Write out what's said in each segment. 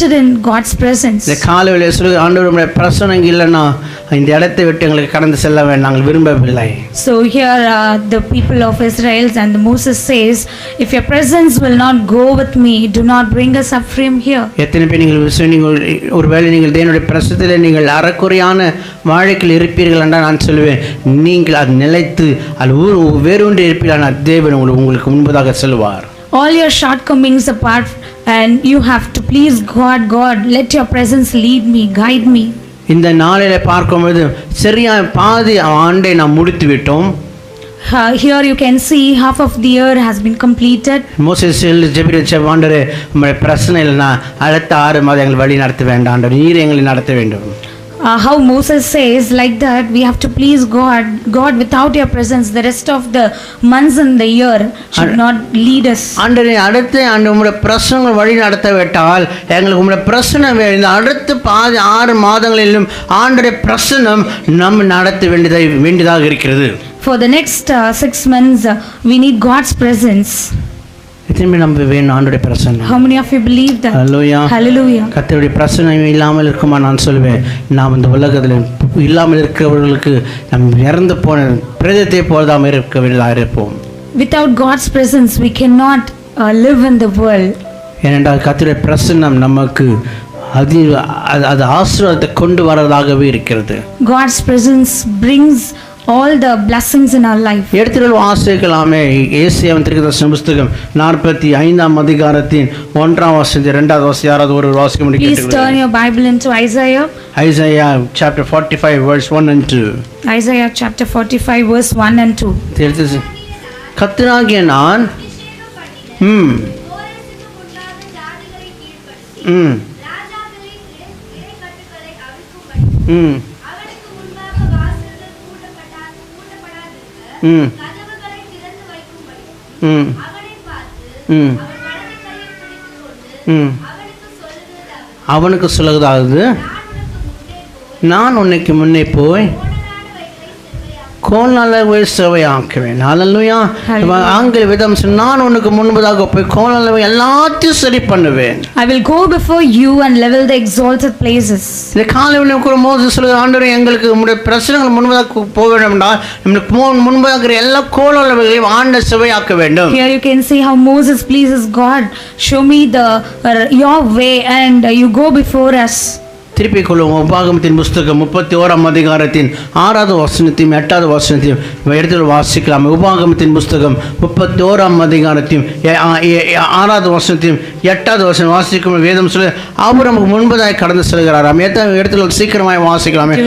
in God's presence. இந்த காலையிலே சொல்லுங்க, ஆண்டவருடைய பிரசன்னம் இல்லைன்னா இந்த இடத்தை விட்டு எங்களுக்கு கடந்து செல்ல வேண்டாம், நாங்கள் விரும்பவில்லை. So here the people of Israel and Moses says, if your presence will not go with me, do not bring us up from here. எத்தனை பேர் நீங்கள் ஒருவேளை நீங்கள் தேவனுடைய பிரசன்னத்திலே நீங்கள் அறக்குறையான வாழ்க்கையில் இருப்பீர்கள் என்றால் நான் சொல்லுவேன், நீங்கள் அது நிலைத்து அது வேறொன்று இருப்பீர்கள், தேவன் உங்களுக்கு முன்பதாக சொல்லுவார். All your shortcomings apart, and you have to please God. God, let your presence lead me, guide me. இந்த நாளிலே பார்க்கும்போது சரியா பாதி ஆண்டை நாம் முடித்து விட்டோம். Here you can see half of the year has been completed. Moses ஜெபிச்ச ஆண்டவரே, உம்முடைய பிரச்சனை இல்லைன்னா அடுத்த 6 மாதம் எங்களை வழி நடத்த வேண்டாம், ஆண்டவரே நீர் எங்களை நடத்த வேண்டும். How Moses says like that, we have to please God. God, without your presence, the rest of the months in the year should not lead us. ஆண்டவரே அடுத்து உம்முடைய பிரச்சனைகள் வழி நடத்த விட்டால் எங்களுக்கு உம்முடைய பிரச்சனை இந்த அடுத்த பாதி 6 மாதங்களிலும் ஆண்டவருடைய பிரச்சனம் நம்ம நடத்த வேண்டியதாக இருக்கிறது. For the next 6 months, we need God's presence. எத்தனை நம்ம வேணும் ஆண்டவருடைய பிரசன்னம்? How many of you believe that? Hallelujah. Hallelujah. கர்த்தருடைய பிரசன்னம் இல்லாமல் இருக்குமா? நான் சொல்வேன், நாம் இந்த உலகத்தில் இல்லாமல் இருக்கிறவர்களுக்கு நாம் இறந்து போன பிரேதத்தை போலதாம் இருப்போம். Without God's presence, we cannot live in the world. ஏனென்றால் கர்த்தருடைய பிரசன்னம் நமக்கு அது ஆசீர்வாதத்தை கொண்டு வரதாகவே இருக்கிறது. God's presence brings all the blessings in our life. எடுத்துக்கொள் வாசிக்கலாமே. ஏசாயாவின் தீர்க்கதரிசன புத்தகம் 45ஆம் அதிகாரத்தின் 1ஆம் வசனம் 2ஆவது வசனம் யாராவது ஒரு வாசிக்க முடியும்? Please turn your Bible into Isaiah. Isaiah chapter 45 verse 1 and 2. Isaiah chapter 45 verse 1 and 2. கர்த்தராகிய நான் அவனுக்கு சொல்லுவதாவது, நான் உன்னைக்கு முன்னே போய் கோலாலவை சேவையாக்குவேன். ஹல்லேலூயா. ஆங்கில விதம் நான் உனக்கு முன்பதாக போய் கோலாலவை எல்லாத்தையும் சரி பண்ணுவேன். I will go before you and level the exalted places. இந்த காலையில கூட மோசேஸ் சொல்லுங்க, ஆண்டவரே எங்களுக்கு உம்முடைய பிரச்சனைகள் முன்பதாக போக வேண்டும் என்றால் நம்மளுக்கு முன்பதாக எல்லா கோலாலவைகளையும் ஆண்ட சேவையாக்க வேண்டும். Here you can see how Moses pleases God. Show me your way and you go before us. திருப்பிக் கொள்ளும். உபாகமத்தின் புஸ்தகம் 31ஆம் அதிகாரத்தின் 6ஆவது வசனத்தையும் 8ஆவது வசனத்தையும் எடுத்து வாசிக்கலாம். உபாகமத்தின் புஸ்தகம் 31ஆம் அதிகாரத்தையும் 6ஆவது வசனத்தையும் 8ஆவது வசனம் வாசிக்கும். வேதம் சொல்ல அவர் நமக்கு முன்பதாக கடந்து செல்கிறாராம். எத்தனை இடத்துல சீக்கிரமாய் வாசிக்கலாமே.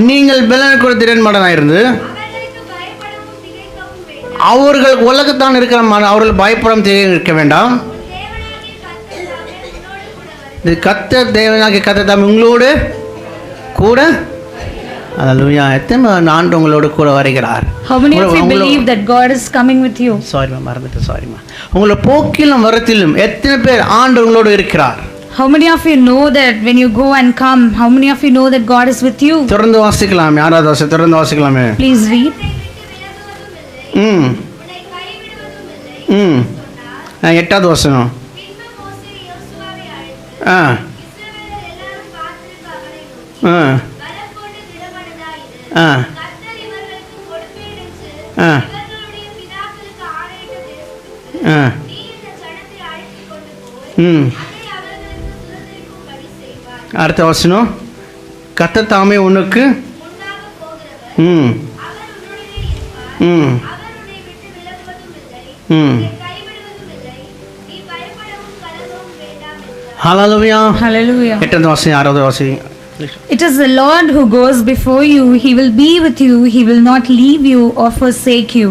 நீங்கள் பெலன் கூட திறன்மடனாக இருந்து அவர்கள் உலகத்தான் இருக்கிற அவர்கள் பயப்படம் இருக்க வேண்டாம். கர்த்தர் தேவனாகிய கர்த்தர் தாம் உங்களோடு கூட. ஹல்லேலூயா. எத்தனை ஆண்டு உங்களோடு கூட வருகிறார். How many of you believe that God is coming with you? சாரிமா, மறந்துட்டு சாரிமா. உங்களோட போக்கிலும் வரத்திலும் எத்தனை பேர் ஆண்டு உங்களோடு இருக்கிறார்? How many of you know that when you go and come, how many of you know that God is with you? தொடர்ந்து வாசிக்கலாமே. 6ஆவது வசனம் தொடர்ந்து வாசிக்கலாமே. Please read. 8ஆவது வசனம். அடுத்த வசனம், கர்த்தர் தாமே உனக்கு ஹல்லேலூயா. Hallelujah. 8வது வசனம் 6வது வசனம். It is the Lord who goes before you. He will be with you. He will not leave you or forsake you.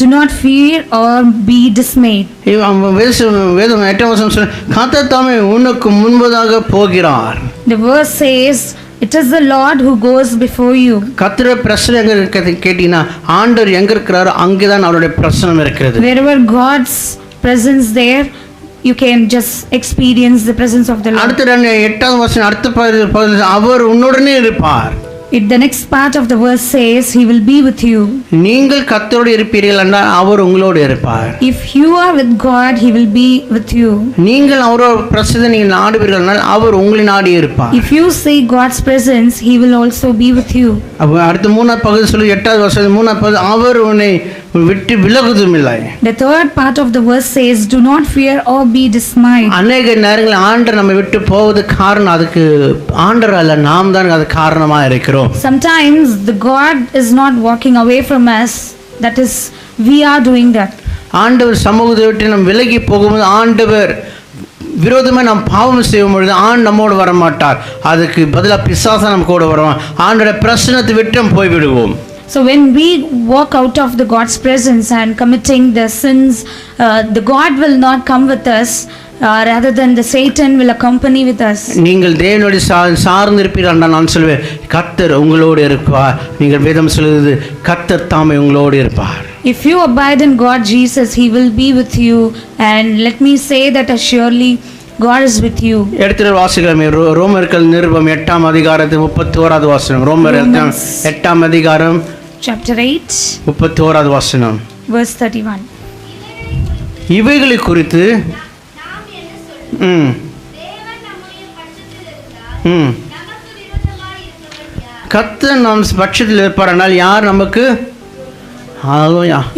Do not fear or be dismayed. வேதம் 8ஆம் வசனம் சொல்ல கர்த்தர் தாமே உனக்கு முன்பதாக போகிறார். The verse says, it is the Lord who goes before you. கர்த்தருடைய பிரசன்னம் எங்க இருக்கிறது கேட்டீங்கன்னா, ஆண்டவர் எங்க இருக்கிறாரோ அங்கேதான் அவருடைய பிரசன்னம் இருக்கிறது. Wherever God's presence there, you can just experience the presence of the Lord. அடுத்த 8ஆவது வசனம் அடுத்த அவர் உன்னுடனே இருப்பார். The next part of the verse says, He will be with you. நீங்கள் கர்த்தரோடு இருப்பீர்கள் என்றால் அவர் உங்களோடு இருப்பார். If you are with God, He will be with you. நீங்கள் அவரோட பிரசன்னத்தை நீங்கள் நாடுவீர்கள் என்றால் அவர் உங்களை நாடி இருப்பார். If you seek God's presence, He will also be with you. அப்ப அடுத்த மூணாவது பகுதி சொல்லி 8வது வசனம் மூணாவது பகுதி அவர் உன்னை விட்டு விலகுவதும் இல்லை. The third part of the verse says, Do not fear or be dismayed. அநேக நேரங்களில் ஆண்டவர் நம்மை விட்டு போவது காரணம் அதுக்கு ஆண்டவர் அல்ல, நாம் தான் அது காரணமா இருக்கிறோம். Sometimes the God is not walking away from us, that is we are doing that. ஆண்டவர் சமூகத்தை விட்டு நாம் விலகி போகும்போது ஆண்டவர் விரோதமாக நாம் பாவம் செய்யும் பொழுது நம்மோடு வரமாட்டார், அதுக்கு பதிலாக பிசாசா நம்ம கூட வருவான். ஆண்டோட பிரசன்னத்தை விட்டு நம்ம போய்விடுவோம். So when we walk out of the God's presence and committing the sins, the God will not come with us, rather than the Satan will accompany with us. நீங்கள் தேவனோடு சார்ந்து இருப்பீர்கள் என்றால் நான் சொல்வேன் கர்த்தர் உங்களோடு இருப்பார். நீங்கள் வேதம் சொல்லுது கர்த்தர் தாமே உங்களோடு இருப்பார். If you abide in God Jesus, He will be with you, and let me say that surely God is with you. எடுத்து வாசிக்கிறோமே ரோமர்கள் நிருபம் 8ஆம் அதிகாரத்து 31வது வசனம். ரோமர் 8ஆம் அதிகாரம் chapter 8 31வது வசனம் verse 31. இவைகளை குறித்து கர்த்தர் நம் பட்சத்தில் இருப்பாரானால் யார் நமக்கு?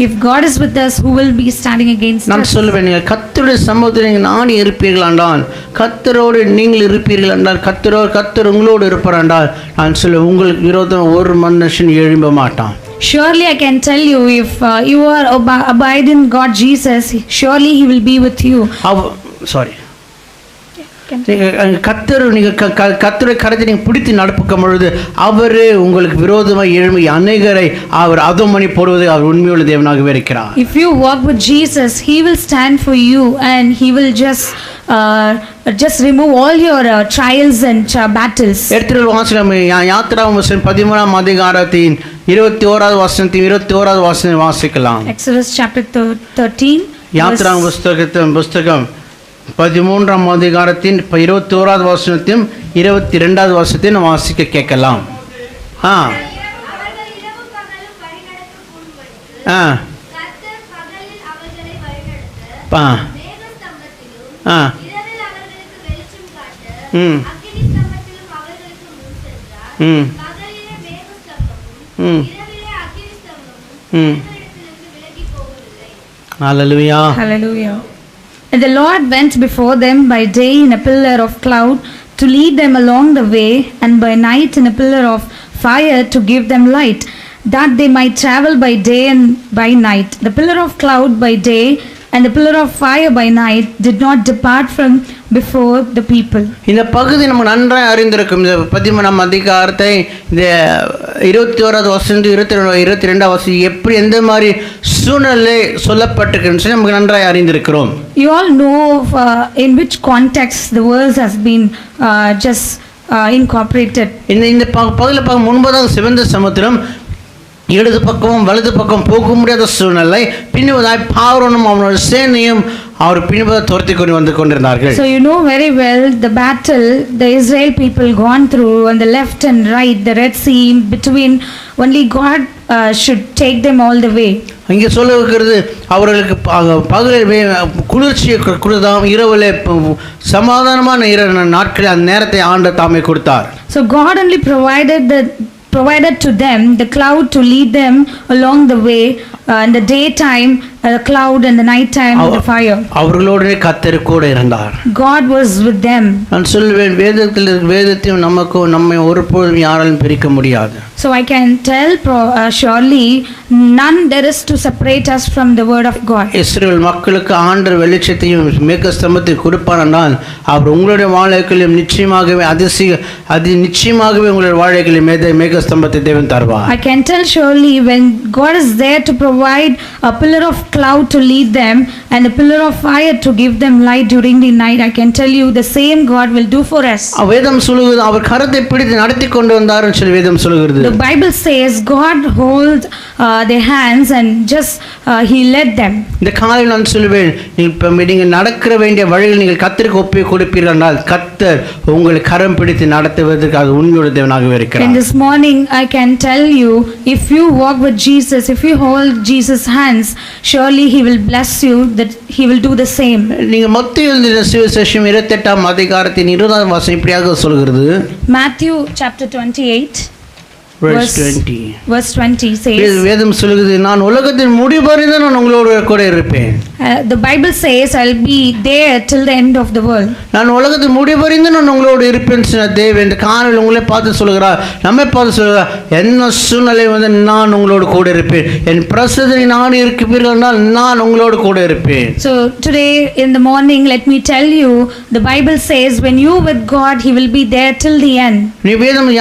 If God is with us, who will be standing against us? நான் சொல்லுவேன் நீங்கள் கர்த்தருடைய சமூகத்தில் நீங்கள் நாடி இருப்பீர்கள் என்றால், கர்த்தரோடு நீங்கள் இருப்பீர்கள் என்றால், கர்த்தர் உங்களோடு இருப்பார் என்றால், நான் சொல்லுவேன் உங்களுக்கு விரோதம் ஒரு மனுஷன் எழும்ப மாட்டான். Surely I can tell you, if you are abide in God Jesus, surely He will be with you. Sorry. கர்த்தருடைய கரத்தை நீங்கள் பிடித்து நடப்புக்கும் பொழுது அவரே உங்களுக்கு விரோதமாக எழும்பி அநேகரை அவர் அதோமணி போடுவது அவர் உண்மையுள்ள தேவனாகவே இருக்கிறார். If you walk with Jesus, He will stand for you and He will just remove all your trials and battles. எடுத்துட்டு வாசிக்கலாம் யாத்திராகமம் 13ஆம் அதிகாரத்தின் 21வது வசனத்தையும் 21வது வசனத்தை வாசிக்கலாம். Exodus chapter 13. யாத்திராகமம் புஸ்தகம் 13ஆம் அதிகாரத்தின் 21வது வசனத்தையும் 22வது வசனத்தையும் வாசிக்க கேட்கலாம். Hallelujah. Hallelujah. And the Lord went before them by day in a pillar of cloud to lead them along the way, and by night in a pillar of fire to give them light, that they might travel by day and by night. The pillar of cloud by day and the pillar of fire by night did not depart from before the people. இந்த பகுதி நம்ம நன்றாக அறிந்திருக்கும். இந்த 13ஆம் அதிகாரத்தை இந்த 21வது வசனம் 22வது வசனம் எப்படி எந்த மாதிரி சூழ்நிலை சொல்லப்பட்டிருக்குன்னு சொல்லி நமக்கு நன்றாக அறிந்திருக்கிறோம். You all know in which context the verse has been incorporated. இந்த பகுதியில் பார்க்க முன்பதாக சிவந்த சமுத்திரம், இடது பக்கமும் வலது பக்கம் போக முடியாத சூழ்நிலை, பின்னுவதாய் பார்வோனும் அவனோட சேனையும் அவர் பின்னுவதை துரத்தி கொண்டு வந்து கொண்டிருந்தார்கள். So you know very well the battle the Israel people gone through on the left and right, the Red Sea in between, only God should take them all the way. இங்கே சொல்லுகிறது அவர்களுக்கு பகலில் குளிர்ச்சியை கொடுத்தாம், இரவில் சமாதானமான நாட்களில் அந்த நேரத்தை ஆண்டவர் தாமே கொடுத்தார். So God only provided to them the cloud to lead them along the way, in the daytime the cloud and the night time the fire. அவர்களோடே கர்த்தர் கூட இருந்தார். God was with them. நான் சொல்வேன் வேதத்தையும் நம்மை ஒருபோதும் யாராலும் பிரிக்க முடியாது. So I can tell surely none there is to separate us from the word of God. இஸ்ரவேல் மக்களுக்கு ஆண்டவர் வெளிச்சத்தையும் மேகஸ்தம்பத்தை கொடுப்பார் என்றால் அவர் உங்களுடைய வாழ்க்கையிலும் நிச்சயமாகவே உங்களுடைய வாழ்க்கையிலும் மேகஸ்தம்பத்தை தேவன் தருவார். I can tell surely when God is there to provide a pillar of cloud to lead them and a pillar of fire to give them light during the night, I can tell you the same God will do for us. வேதம் சொல்லுகிறது அவர் கரத்தை பிடித்து நடத்தி கொண்டு வந்தார் என்று சொல்லி வேதம் சொல்லுகிறது. The Bible says God hold their hands and just he led them. இந்த காலையில் நான் சொல்லுவேன், நீங்கள் நடக்கிற வேண்டிய வழியில் நீங்கள் கர்த்தருக்கு ஒப்பி கொடுப்பீர்கள் என்றால் கர்த்தர் உங்களை கரம் பிடித்து நடத்துவதற்கு அது உண்மையுள்ள தேவனாகவே இருக்கிறார். And this morning I can tell you, if you walk with Jesus, if you hold Jesus' hands, surely he will bless you, that he will do the same. நீங்கள் மத்தேயு எழுதின சுவிசேஷம் 28ஆம் அதிகாரத்தின் 20ஆம் வசனம் இப்படியாக சொல்கிறது. Matthew chapter 28 verse 20. Verse 20 says, வேதம் சொல்கிறது, நான் உலகத்தின் முடிவறிந்து நான் உங்களோடு கூட இருப்பேன். The Bible says I'll be there till the end of the world. நான் உலகத்தின் முடிவறிந்து நான் உங்களோடு இருப்பேன் சொன்ன தேவன் இந்த காலையில் உங்களை பார்த்து சொல்கிறார், நம்மை பார்த்து சொல்கிறார், என்ன சூழ்நிலை வந்து நான் உங்களோடு கூட இருப்பேன், என் பிரசன்னத்தில் நான் இருப்பீர்கள் என்றால் நான் உங்களோடு கூட இருப்பேன். So today in the morning, let me tell you, the Bible says when you with God, he will be there till the end. நீ வேதம்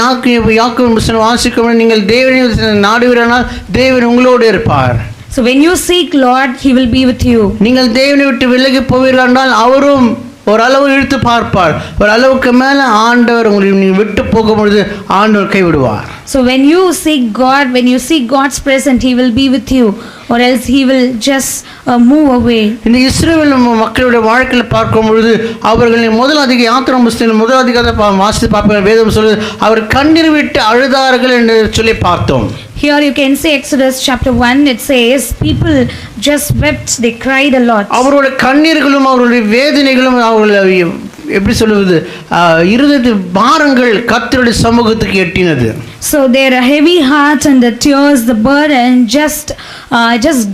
யாக்கோபு வாசிக்கும், நீங்கள் தேவனை நாடுவீரானால் தேவன் உங்களோடு இருப்பார். So when you seek Lord, he will be with you. நீங்கள் தேவனை விட்டு விலகி போவீர்கள் என்றால் அவரும் ஒரு அளவு இழுத்து பார்ப்பார். ஒரு அளவுக்கு மேல ஆண்டவர் உங்களை நீ விட்டு போகும்பொழுது ஆண்டவர் கைவிடுவார். So when you seek God, when you seek God's presence, he will be with you, or else he will just move away. இந்த இஸ்ரவேல் மக்களுடைய வாழ்க்கையில் பார்க்கும் பொழுது அவர்களின் முதல் யாத்திராகமம் புத்தகம் முதல் அதிகாரத்தை வாசித்து பார்ப்போம். வேதம் சொல்லுது, அவர் கண்ணீர் விட்டு அழுதார்கள் என்று சொல்லி பார்த்தோம். Here you can see Exodus chapter 1, it says people just wept, they cried a lot. அவருடைய கண்ணீர்களும் அவருடைய வேதனைகளும் அவர்களுடைய எப்படி சொல்லுவது இருதயத்தின் பாரங்கள் கர்த்தருடைய சமூகத்துக்கு எட்டினது. So their heavy heart and the tears, the burden just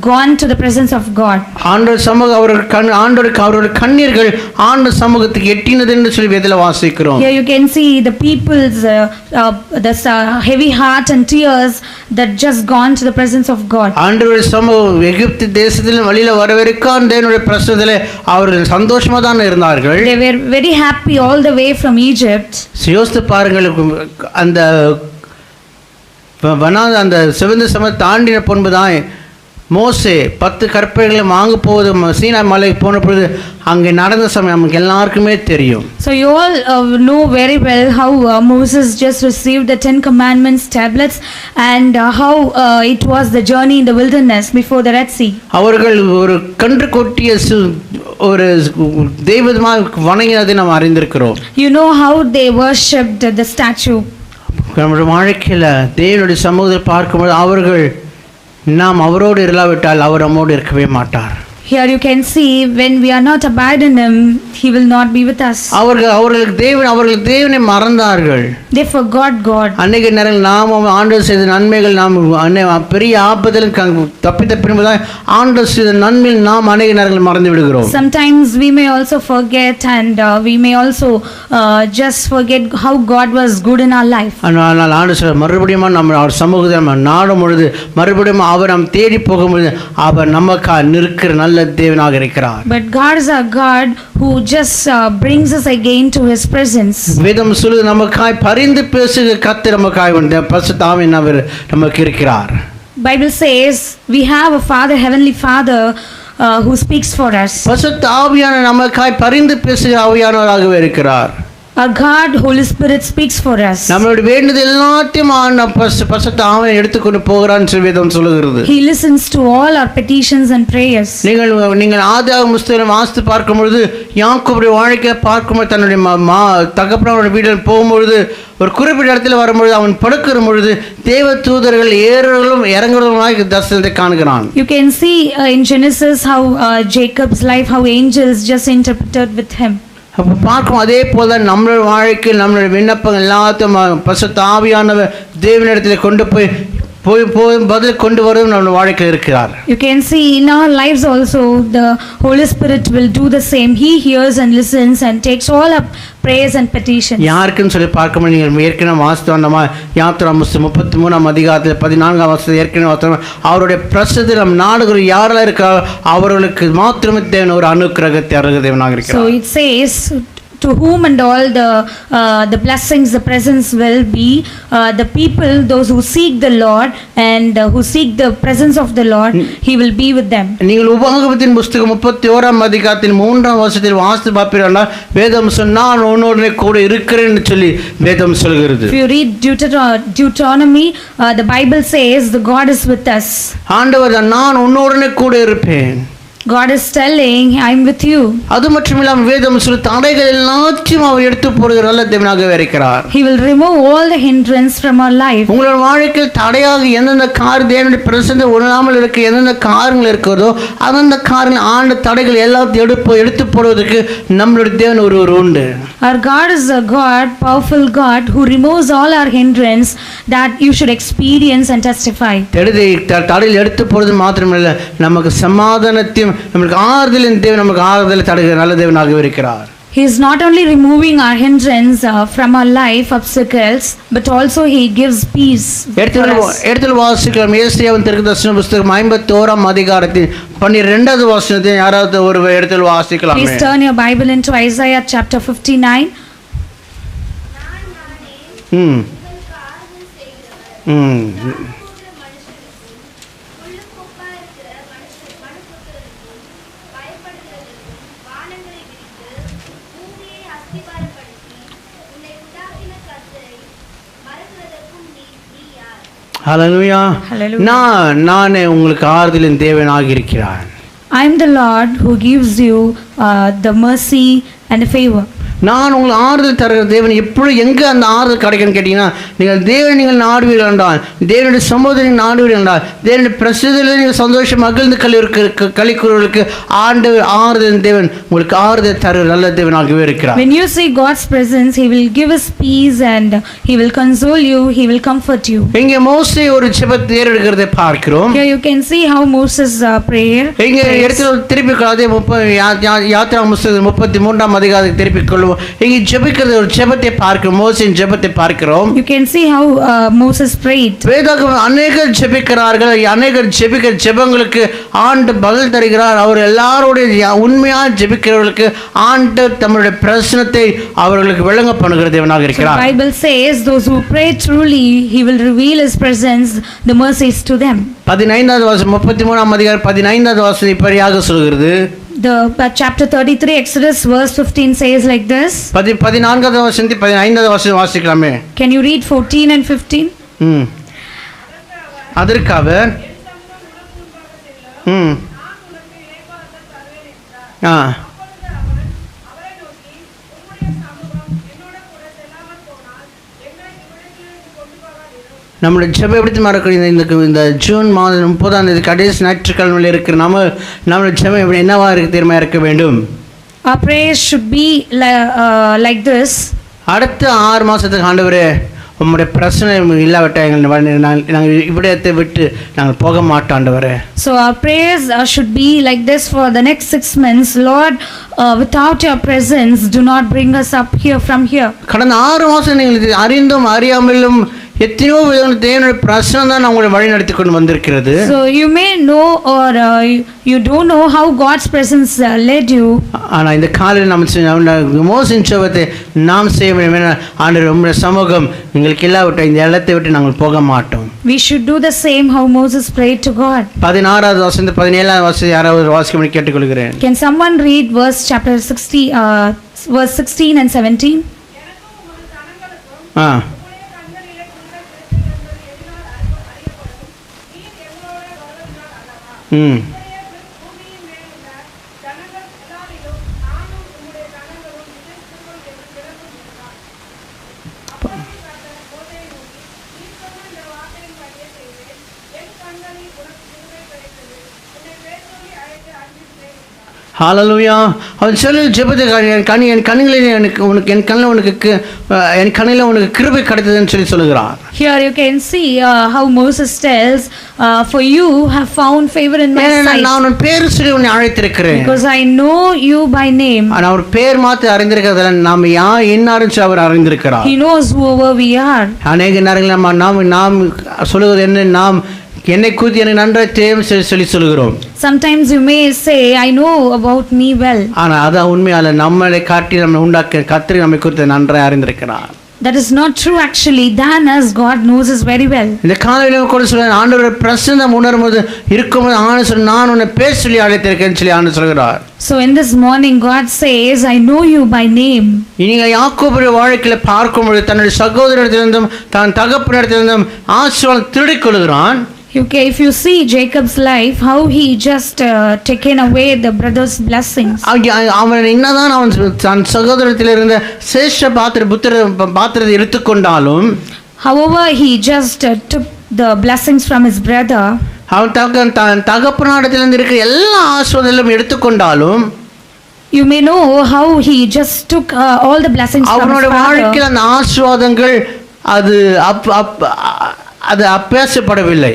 gone to the presence of God. ஆண்டவர் சமூகம் அவருடைய கண்ணீர்கள் ஆண்டவர் சமூகத்துக்கு எட்டினது என்று சொல்லி வேதத்துல வாசிக்கிறோம். Here you can see the people's heavy heart and tears that just gone to the presence of God. ஆண்டவருடைய சமூகம் எகிப்து தேசத்திலும் வழியில வரவரைக்கும் தேவனுடைய பிரசன்னத்திலே அவர்கள் சந்தோஷமா தான் இருந்தார்கள். They were very happy all the way from Egypt. யோசித்து பாருங்கள், அந்த அந்த சிவந்த சம தாண்டின பொன்புதான் மோசே 10 கற்பனைகளை வாங்க போவது சீனா மலைக்கு போன பொழுது அங்கே நடந்த சமயம் நமக்கு எல்லாருக்குமே தெரியும். So you all know very well how Moses just received the 10 commandments tablets and how it was the journey in the wilderness before the Red Sea. அவர்கள் ஒரு கன்று கொட்டிய ஒரு தெய்வமாக வணங்கினதை நாம் அறிந்திருக்கிறோம். You know how they worshipped the statue. நம்முடைய வாழ்க்கையில் தேவனுடைய சமூகத்தை பார்க்கும்போது அவர்கள் நாம் அவரோடு இல்லாவிட்டால் அவர் நம்மோடு இருக்கவே மாட்டார். Here you can see when we are not abide in him, he will not be with us. அவர்கள் தேவனை மறந்தார்கள். They forgot God. அநேக நேரங்கள் நாம் ஆண்டவர் செய்த நன்மைகள் நாம் பெரிய ஆபத்தில் தப்பித்தப்பின்பதான் ஆண்டவர் செய்த நன்மைகள் நாம் அநேக நேரங்கள் மறந்து விடுகிறோம். Sometimes we may also forget and we may also just forget how God was good in our life. ஆனால் ஆண்டவர் மறுபடியும் நம்ம அவர் சமூகத்தை நம்ம நாடும் பொழுது மறுபடியும் அவர் நாம் தேடி போகும்பொழுது அவர் நமக்காக நிற்கிற நல்ல தேவனாக இருக்கிறார். But God is our God who just brings us again to his presence. வேதம் சொல்லுது, நமக்காய் பரிந்து பேசுகிற கர்த்தர் நமக்காய் பரிசுத்த ஆவியானவர் நமக்கு இருக்கிறார். Bible says we have a Father, heavenly Father, who speaks for us. பரிசுத்த ஆவியானவர் நமக்காய் பரிந்து பேசுகிற ஆவியானவராகவே இருக்கிறார். Our God, Holy Spirit speaks for us. நம்மளுடைய வேண்டுதல் எல்லாத்தையும் பரிசுத்த ஆவியானவர் எடுத்துக்கொண்டு போகிறான்னு சொல்லி வேதம் சொல்லுகிறது. He listens to all our petitions and prayers. நீங்கள் ஆதியாகமம் புத்தகம் வாசித்து பார்க்கும்பொழுது யாக்கோபுடைய வாழ்க்கையை பார்க்கும்போது தன்னுடைய தகப்பனோட வீட்டில் போகும்பொழுது ஒரு குறிப்பிட்ட இடத்துல வரும்பொழுது அவன் படுக்கிற பொழுது தேவ தூதர்கள் ஏறுகளும் இறங்குறதுமாக தரிசனத்தை காண்கிறான். You can see in Genesis how Jacob's life, how angels just interpreted with him. அப்போ பார்க்கும் அதே போல நம்மளுடைய வாழ்க்கையில் நம்மளுடைய விண்ணப்பங்கள் எல்லாத்தையும் பரிசுத்த ஆவியானவர் தேவனிடத்தில் கொண்டு போய் பதில் கொண்டு வரும் நம்ம வாழ்க்கையில் இருக்கிறார். You can see in our lives also the Holy Spirit will do the same. He hears and listens and takes all our prayers and petitions. யாருக்குன்னு சொல்லி பார்க்கும்போது நீங்கள் ஏற்கனவே வாசித்து வந்தோமா யாத்திராகமம் 33ஆம் அதிகாரத்தில் 14ஆம் வசனத்தில் ஏற்கனவே வாசித்தோம். அவருடைய பிரசன்னத்தில் நம் நாடுகிற யாரெல்லாம் இருக்கிறாரோ அவர்களுக்கு மாத்திரமே தேவன் ஒரு அனுக்கிரகத்தை அருகிற தேவனாக இருக்கிறார். So it says to whom and all the blessings, the presence will be the people, those who seek the Lord and who seek the presence of the Lord, he will be with them. நீங்கள் உபாகமத்தின் புஸ்தகம் 31 அதிகாரத்தின் 3 வசனத்தில் வாசித்து பார்ப்பீர்கள், வேதம் சொன்னால் உன்னோடே கூட இருக்கிறேன் என்று சொல்லி வேதம் சொல்கிறது. If you read Deuteronomy, the Bible says the God is with us. ஆண்டவர் நான் உன்னோடே கூட இருப்பேன். God is telling, I am with you. அது மட்டுமில்லாமல் வேதம் சொல்லு தடைகள் எல்லாத்தையும் அவர் எடுத்து போடுகிற நல்ல தேவனாக இருக்கிறார். He will remove all the hindrance from our life. உங்களோட வாழ்க்கையில் தடையாக எந்தெந்த தேவனுடைய பிரசன்னம் உணராமல் இருக்க எந்தெந்த காரியங்கள் இருக்கிறதோ அந்தந்த காரியங்கள் ஆண்ட தடைகள் எல்லாத்தையும் எடுத்து போடுவதற்கு நம்மளுடைய தேவன் ஒருவர் உண்டு. Our God is a God, powerful God, who removes all our hindrance that you should experience and testify. தடையில் எடுத்து போடுறது மாத்திரமல்ல, நமக்கு சமாதானத்தையும் நமக்கு ஆறுதலின் தேவன் நமக்கு ஆறுதலை தருகிற நல்ல தேவனாக இருக்கிறார். He is not only removing our hindrance from our life obstacles, but also he gives peace. எடுத்து வாசிக்கலாம். ஏசாயாவின் தீர்க்கதரிசன புத்தகம் 51 அதிகாரத்தின் 12வது வசனத்தை யாராவது ஒரு எடுத்து வாசிக்கலாம். Please turn your Bible into Isaiah chapter 59. ஹல்லேலூயா. நானே உங்களுக்கு ஆறுதலின் தேவனாக இருக்கிறேன். I am the Lord who gives you the mercy and the favor. நான் உங்களுக்கு ஆறுதல் தருகிற தேவன். எப்படி எங்கே அந்த ஆறுதல் கிடைக்குன்னு கேட்டிங்கன்னா, நீங்கள் நாடுவீர்கள் என்றால், தேவனுடைய சமூகத்தை நீங்கள் நாடுவீர்கள் என்றால், தேவனுடைய பிரசித்தியில் நீங்கள் சந்தோஷம் மகிழ்ந்து கலிக்கூறுகளுக்கு ஆண்டவர் ஆறுதல் தேவன் உங்களுக்கு ஆறுதல் தருகிற நல்ல தேவனாகவே இருக்கிறார். When you see God's presence, he will give us peace and he will console you, he will comfort you. இங்கே மோசே ஒரு ஜெபத்தை ஏறெடுக்கிறதை பார்க்கிறோம். Here you can see how Moses prayed. இங்கே இடத்துல திருப்பி அதே யாத்திரா புத்தகம் 33 அதிகாரத்தை திருப்பிக் கொள்வோம். இங்கே ஜெபிக்கிறது ஒரு ஜெபத்தை பார்க்கிறோம். மோசேயின் ஜெபத்தை பார்க்கிறோம். You can see how Moses prayed. வேதகம் அநேகர் ஜெபிக்கிறார்கள். அநேகர் ஜெபிக்கிற ஜெபங்களுக்கு ஆண்டு பதில் தருகிறார். அவர் எல்லாரோடைய உண்மையாக ஜெபிக்கிறவர்களுக்கு ஆண்டு தம்முடைய பிரசன்னத்தை அவர்களுக்கு விளங்க பண்ணுகிற தேவனாக இருக்கிறார். The Bible says those who pray truly, he will reveal his presence, the mercies to them. 15வது வசனம் 33 அதிகாரம் 15வது வசனம் இப்படியாக சொல்கிறது. The chapter 33 Exodus verse 15 says like this. 14வது வசனத்தை 15வது வசனம் வாசிக்கலாமே. Can you read 14 and 15? அதற்கு அவர் நம்மளுடைய ஜெபம் எப்படி மறக்கணும்? இந்த ஜூன் மாதம் 30ஆம் தேதி கடைசி ஞாயிற்றுக்கிழமையில் இருக்கிற நம்மளுடைய ஜெபம் எப்படி என்னவா தீர்மானம் இருக்க வேண்டும்? Our prayers should be like this. அடுத்த 6 மாதத்துக்கு ஆண்டவரே உம்முடைய பிரச்சனை இல்லாவிட்டால் நாங்கள் இப்படியத்தை விட்டு நாங்கள் போக மாட்டோம் ஆண்டவரே. So our prayers should be like this for the next 6 months. Lord, without your presence, do not bring us up here from here. கடந்த 6 மாதம் நீங்கள் அறிந்தும் அறியாமலும் எத்தனையோ தேவனுடைய பிரசன்னம் தான் உங்களை வழி நடத்தி கொண்டு வந்திருக்கிறது. So you may know or you don't know how God's presence led you. ஆனால் இந்த காலையில் நம்ம மோசேயின் ஜெபத்தை நாம் செய்ய வேண்டும். ஆண்டவரே உம்முடைய சமூகம் எங்களுக்கு இல்லாவிட்டால் இந்த இடத்தை விட்டு நாங்கள் போக மாட்டோம். We should do the same how Moses prayed to God. 16வது வசனம் 17வது வசனம் யாராவது வாசிக்கும்படி கேட்டுக்கொள்கிறேன். Can someone read verse 16 and 17? ஹல்லேலூயா. அவன் சொல்லு ஜெபத்தை என் கண்களில் உனக்கு என் கண்ணில் உனக்கு கிருபை கிடைத்ததுன்னு சொல்லி சொல்லுகிறார். Here you can see how Moses tells, for you have found favor in my sight. நான் உன் பேர் சொல்லி உன்னை அழைத்திருக்கிறேன். Because I know you by name. ஆனால் அவர் பேர் மாத்திரம் அறிந்திருக்கிறதால நாம் என்னாருன்னு அவர் அறிந்திருக்கிறார். He knows whoever we are. அநேக நேரங்களில் நாம் சொல்லுவது என்ன, நாம் என்னை குறித்து எனக்கு நன்றாக தெரியும் சொல்லி சொல்கிறோம். Sometimes you may say, I know about me well. ஆனால் அதான் உண்மையால நம்மளை காட்டி நம்ம உண்டாக்க கர்த்தர் நம்மை குறித்து நன்றாக அறிந்திருக்கிறார். That is not true actually. Than us, God knows us very well. இந்த காலையில கூட சொல்ல ஆண்டவர் பிரசன்னம் உணரும்போது இருக்கும்போது ஆண்டு சொல்லி நான் உன்னை பேர் சொல்லி அழைத்திருக்கேன்னு சொல்லி ஆண்டு சொல்கிறார். So in this morning God says, I know you by name. நீங்கள் யாக்கோபுடைய வாழ்க்கையில பார்க்கும்போது தன்னுடைய சகோதரத்திலிருந்தும் தன் தகப்பனிடத்திலிருந்தும் ஆசீர்வாதம் திருடிக் கொள்கிறான். Okay, if you see Jacob's life, how he just taken away the brother's blessings. அவன் என்னதான் அவன் தன் சகோதரத்தில் இருந்த சேஷ பாத்திரத்தை எடுத்துக்கொண்டாலும், however he just took the blessings from his brother, அவன் தன் தகப்பனிடத்திலிருந்து இருக்கிற எல்லா ஆசீர்வாதங்களும் எடுத்துக்கொண்டாலும், you may know how he just took all the blessings from his அவனுடைய father. வாழ்க்கையில் அந்த ஆசீர்வாதங்கள் அது அபியாசப்படவில்லை.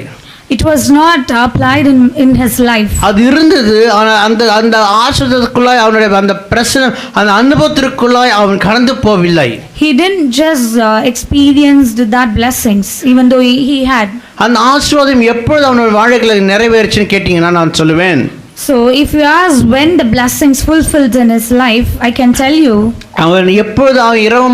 It was not applied in his life. அது இருந்தது, ஆனால் அந்த ஆசீர்வாதத்துக்குள்ளாய் அவனுடைய அந்த பிரச்சனை அந்த அனுபவத்திற்குள்ளாய் அவன் கடந்து போகவில்லை. He didn't just experienced that blessings even though he had. அந்த ஆசீர்வாதம் எப்பொழுது அவனுடைய வாழ்க்கையில் நிறைவேறுச்சுன்னு கேட்டீங்கன்னா நான் சொல்லுவேன். So if you ask when the blessings fulfilled in his life, I can tell you. அவன் இரவு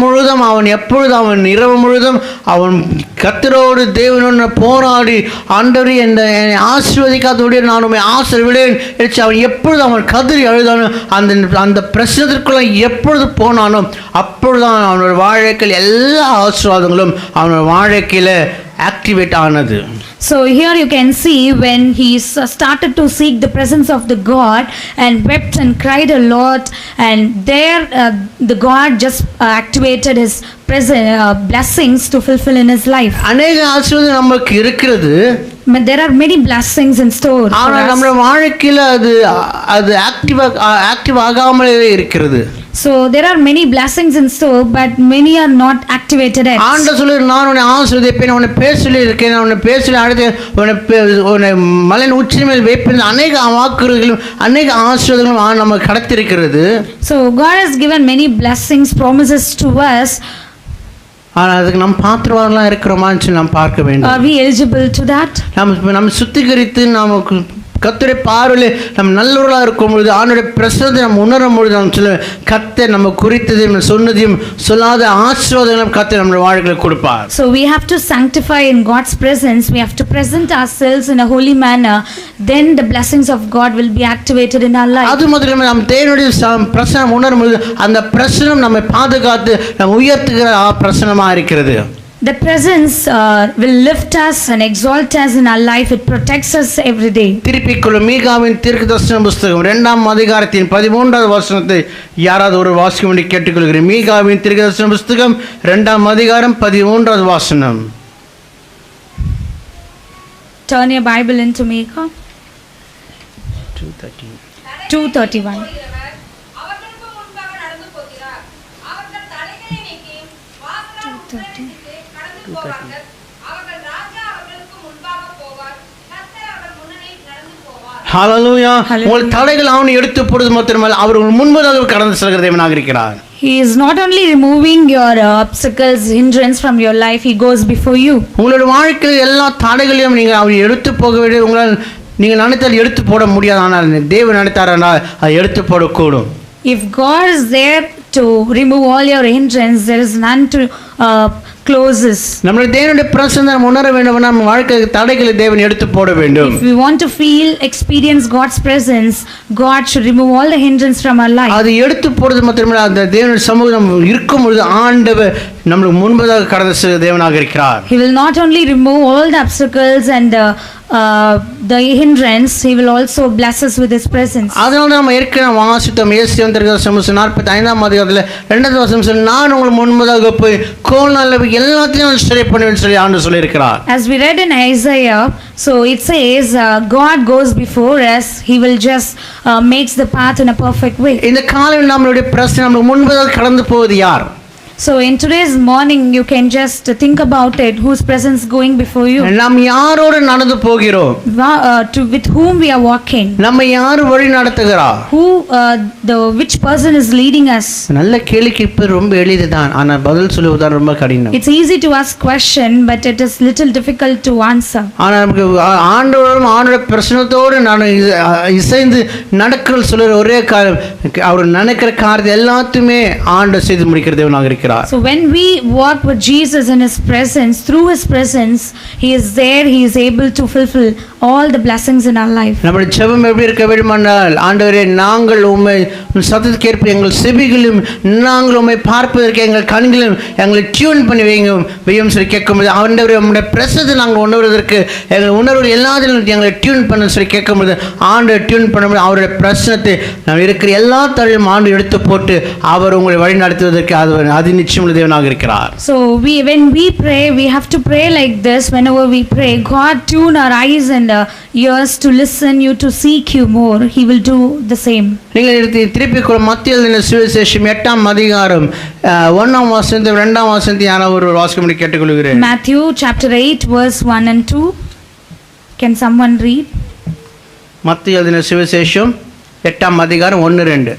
முழுதும் அவன் கர்த்தரோடு தேவனோடு போராடி ஆண்டவரே என்னை ஆசீர்வதிக்காதபடி நான் உம்மை ஆசீர்வதிப்பேன் என்று அவன் எப்பொழுது அவன் கதறி அழுதானோ அந்த பிரச்சனைக்குள்ள எப்பொழுது போனானோ அப்பொழுதுதான் அவனுடைய வாழ்க்கையில் எல்லா ஆசீர்வாதங்களும் அவனுடைய வாழ்க்கையில் ஆக்டிவேட் ஆனது. So here you can see when he started to seek the presence of the God and wept and cried a lot, and there the God just activated his blessings to fulfill in his life. அநேக ஆசீர்வாதம் நமக்கு இருக்கிறது. There are many blessings in store. ஆனால் நம்முடைய வாழ்க்கையில் அது active ஆகாமலே இருக்கிறது. So there are many blessings in store, but many are not activated yet. ஆண்டவர் சொல்றார், நான் உன்னை ஆசீர்வதிப்பேன், உன்னை பேசலி இருக்கேன், உன்னை பேசலி அடுத்து உன்னை மலையின் உச்சி மேல் வைப்பேன். அநேக வாக்குறுதிகளும் அநேக ஆசீர்வாதங்களும் நமக்கு கிடைத்திருக்கிறது. So God has given many blessings, promises to us. ஆனால் அதுக்கு நம்ம பாத்திரவான்லாம் இருக்கிறோமான்னு சொல்லி நாம் பார்க்க வேண்டும். Are we eligible to that? நம்ம சுத்திகரித்து நமக்கு கர்த்தருடைய பார்வையில் நம்ம நல்லவர்களாக இருக்கும் பொழுது ஆண்டவருடைய பிரசன்னத்தை நம்ம உணரும் பொழுது நம்ம சொல்ல கர்த்தர் நம்ம குறித்ததையும் சொன்னதையும் சொல்லாத ஆசீர்வாதங்களும் கர்த்தர் நம்முடைய வாழ்க்கையில் கொடுப்பார். So we have to sanctify in God's presence. We have to present ourselves in a holy manner. Then the blessings of God will be activated in our life. அது மட்டும் நம்ம தேவனுடைய பிரசன்னம் உணரும் பொழுது அந்த பிரசன்னம் நம்மை பாதுகாத்து நம்ம உயர்த்துகிற பிரசன்னமாக இருக்கிறது. The presence will lift us and exalt us in our life. It protects us every day. திருப்பிக்கொள்ளும் மீகாவின் தீர்க்கதரிசன புஸ்தகம் 2ஆம் அதிகாரத்தின் 13வது வசனத்தை யாராவது ஒரு வாசிக்க வேண்டி கேட்டுக்கொள்கிறேன். மீகாவின் தீர்க்கதரிசன புஸ்தகம் 2ஆம் அதிகாரம் 13வது வசனம். Turn your Bible into Micah 2:31. ஹல்லேலூயா. உங்கள் தடைகள் அவனை எடுத்து போடுவது மாத்திரமல்ல, அவர்கள் முன்பதாக கடந்து செல்கிற தேவனாக இருக்கிறார். He is not only removing your obstacles, hindrance from your life, he goes before you. உங்களுடைய வாழ்க்கையில் எல்லா தடைகளையும் நீங்கள் அவனை எடுத்து போக வேண்டிய உங்களால் நீங்கள் நினைத்தால் எடுத்து போட முடியாது. ஆனால் தேவன் நினைத்தாரானால் அதை எடுத்து போடக்கூடும். If God is there to remove all your hindrance, there is none to closes. நம்முடைய தேவனுடைய பிரசன்னம் உணர வேண்டும். நம்ம வாழ்க்கையில் தடைகளை தேவன் எடுத்து போட வேண்டும். If we want to experience God's presence, God should remove all the hindrance from our life. அது எடுத்து போடுறது மட்டுமல்ல, அந்த தேவனுடைய சமூகம் இருக்கும் பொழுது ஆண்டவர் நமக்கு முன்பதாக கடந்து செல்கிற தேவனாக இருக்கிறார். He will not only remove all the obstacles and the hindrance, he will also bless us with his presence. அதனால நம்ம ஏற்கனவே வாசித்தோம் ஏசாயாவின் தீர்க்கதரிசனம் 45ஆம் அதிகாரத்தில் 2வது வசனம் சொல்லி, நான் உங்களுக்கு முன்பதாக போய் கோல்நாள்ல எல்லாத்தையும் சரி பண்ணுவேன்னு சொல்லி ஆண்டவர் சொல்லி இருக்கிறார். As we read in Isaiah, so it says God goes before us. He will just makes the path in a perfect way. இந்த காலையில் நம்மளுடைய பிரச்சனை நமக்கு முன்பதாக கடந்து போவது யார்? So in today's morning, you can just think about it, whose presence going before you, நாம் யாரோடு நடந்து போகிறோம், with whom we are walking, நம்மை யார் வழி நடத்துகிறார், which person is leading us. நல்ல கேள்வி கேட்பது ரொம்ப எளிதுதான், ஆனா பதில் சொல்லுவதுதான் ரொம்ப கடினம். It's easy to ask question, but it is little difficult to answer. ஆனா நமக்கு ஆண்டவரும் ஆண்டோட பிரசன்னத்தோடு நான் இசைந்து நடக்கிற சொல்ற ஒரே காரியம், அவர் நினைக்கிற காரியத்தை எல்லாத்தையுமே ஆண்டவர் செய்து முடிக்கிற தேவனாக இருக்கிறார். So when we walk with Jesus in his presence, through his presence, he is there, he is able to fulfill all the blessings in our life. நம்முடைய ஜெபம் எப்படி இருக்க வேண்டுமானால், ஆண்டவரே நாங்கள் உம்மை சத்தத்தை கேட்ப எங்கள் செவிகளும், நாங்கள் உம்மை பார்ப்பதற்கு எங்கள் கண்களும் எங்களை டியூன் பண்ணி வையும் சொல்லி கேட்கும்போது, ஆண்டவரே உம்முடைய பிரசன்னத்தை நாங்கள் உணர்வதற்கு எங்கள் உணர்வு எல்லாத்திலும் எங்களை டியூன் பண்ண சொல்லி கேட்கும்போது, ஆண்டவர் டியூன் பண்ணும்போது அவருடைய பிரசன்னத்தை நாம் இருக்கிற எல்லா தடையும் ஆண்டு எடுத்து போட்டு அவர் உங்களை வழி நடத்துவதற்கு அது நிச்சயமுள்ள தேவனாக இருக்கிறார். So when we pray, we have to pray like this. Whenever we pray, God tune our eyes and ears to listen you, to seek you more. He will do the same. நீங்கள் திருப்பி மத்திய எழுதின சுவிசேஷம் 8ஆம் அதிகாரம் 1ஆம் வசனம் 2ஆம் வசனத்தை யாராவது ஒரு வாசிக்க முடிய கேட்டுக்கொள்கிறேன். Matthew chapter 8 verse 1 and 2. Can someone read? மத்திய எழுதின சுவிசேஷம் 8ஆம் அதிகாரம் 1 2.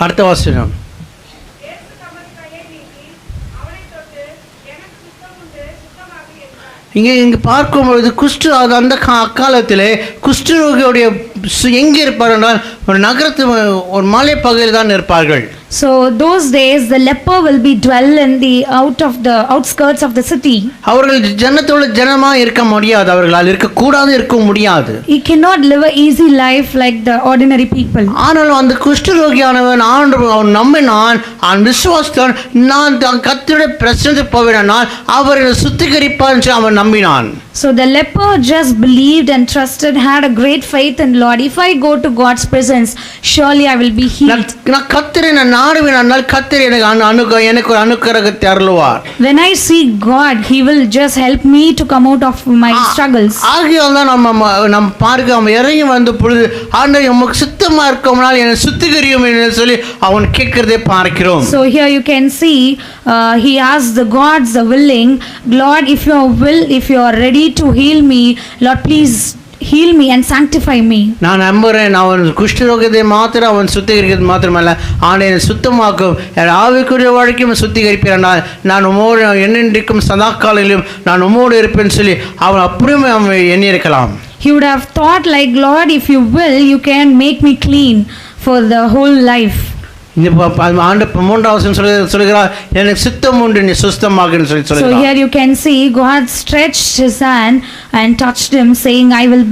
அடுத்த வசனம். இங்கே பார்க்கும்பொழுது குஷ்டு அந்த அக்காலத்திலே குஷ்டரோகியுடைய எங்கே இருப்பார் என்றால் ஒரு நகரத்து ஒரு மலை பகுதியில் தான் இருப்பார்கள். So those days the leper will be dwell in the outskirts of the city. அவர்கள் ஜனத்தோட ஜனமா இருக்க முடியாது, அவர்களால் இருக்க கூடாது, இருக்க முடியாது. He cannot live a easy life like the ordinary people. ஆனாலும் அந்த குஷ்டரோகியானவன் அவன் நம்பினான், அவன் விசுவாசித்தான், நான் கர்த்தருடைய பிரசன்னத்துக்கு போவேனால் அவர் என்னை சுத்திகரிப்பார் என்று அவன் நம்பினான். So the leper just believed and trusted, had a great faith in Lord. If I go to God's presence, surely I will be healed. நான் கர்த்தரை நாடுவேனால் கர்த்தர் எனக்கு ஒரு அனுக்கிரகத்தை அருளுவார். When I seek God, he will just help me to come out of my struggles. ஆகையால் தான் நம்ம பார்க்க அவன் இறங்கி வந்த பொழுது, ஆண்டவரே உமக்கு சித்தமா இருக்கும்னால் என்னை சுத்திகரியும் என்று சொல்லி அவன் கேட்கிறதை பார்க்கிறோம். So here you can see he asked the gods the willing, Lord, if you will, if you are ready to heal me, Lord, please heal me and sanctify me. நான் நம்புறேன் அவன் குஷ்டரோகத்தை மாத்திரம் அவன் சுத்திகரிக்கிறது மாத்திரமல்ல, ஆண்டவரை சுத்தமாக்கும் ஆவிக்குரிய வாழ்க்கையும் சுத்திகரிப்பார். நான் உமோடு என்னென்றைக்கும் சதா காலையிலும் நான் உமோடு இருப்பேன்னு சொல்லி அவன் அப்படியுமே அவன் எண்ணி இருக்கலாம். He would have thought like, Lord, if you will, you can make me clean for the whole life. இந்த ஆண்டு 3ஆம் வசனம் சொல்கிறார், எனக்கு சித்தம் உண்டு நீ சுத்தமாகுன்னு சொல்லி சொல்கிறார். So here you can see God stretched his hand and touched him, saying, I will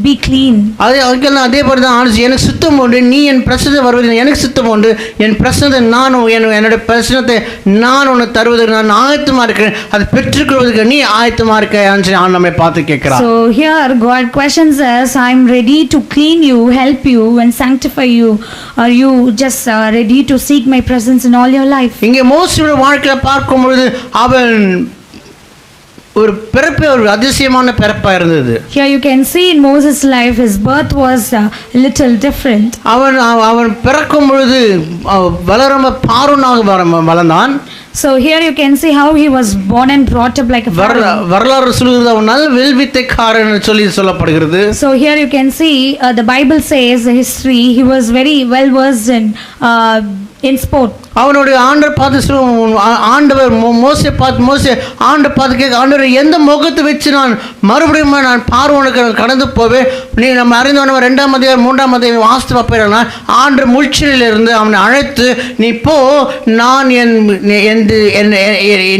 be clean. அதே போல தான் ஆண்டு எனக்கு சித்தம் உண்டு, நீ என் பிரசன்னத்தை வருவது எனக்கு சித்தம் உண்டு, என் பிரசன்னத்தை நான் என்னுடைய பிரசன்னத்தை நான் உனக்கு தருவதற்கு நான் ஆயத்தமா இருக்கிறேன், அதை பெற்றுக்கொள்வதற்கு நீ ஆயத்தமா இருக்க நம்மை பார்த்து கேட்கிறார். So here God questions us, I am ready to clean you, help you and sanctify you. Are you just ready to seek my presence in all your life? இங்கே மோசேயோட வாழ்க்கையை பார்க்கும் பொழுது அவன் ஒரு பிறப்பே ஒரு அதிசயமான பிறப்பா இருந்தது. Here you can see in Moses' life his birth was a little different. அவன் பிறக்கும் பொழுது வளரம பார்வோனாக வளர்ந்தான். So here you can see how he was born and brought up like a pharaoh. வரலாறு சொல்கிறது அவன் நல்ல வேல்வித்தைக்காரன் சொல்லப்படுகிறது. So here you can see the Bible says the history, he was very well versed in sport. அவனுடைய ஆண்டவர் பார்த்து ஆண்டவர் மோசே ஆண்டவர் பார்த்து கேட்க, ஆண்டவர் எந்த முகத்தை வச்சு நான் மறுபடியும் நான் பார்வோனுக்கு கடந்து போவேன், நீ நம்ம அறிந்தவன 2ஆம் அதிகாரம் 3ஆம் அதிகாரம் வாஸ்து பார்ப்பேன், ஆண்டவர் முள்சிலிருந்து அவனை அழைத்து நீ போ, நான்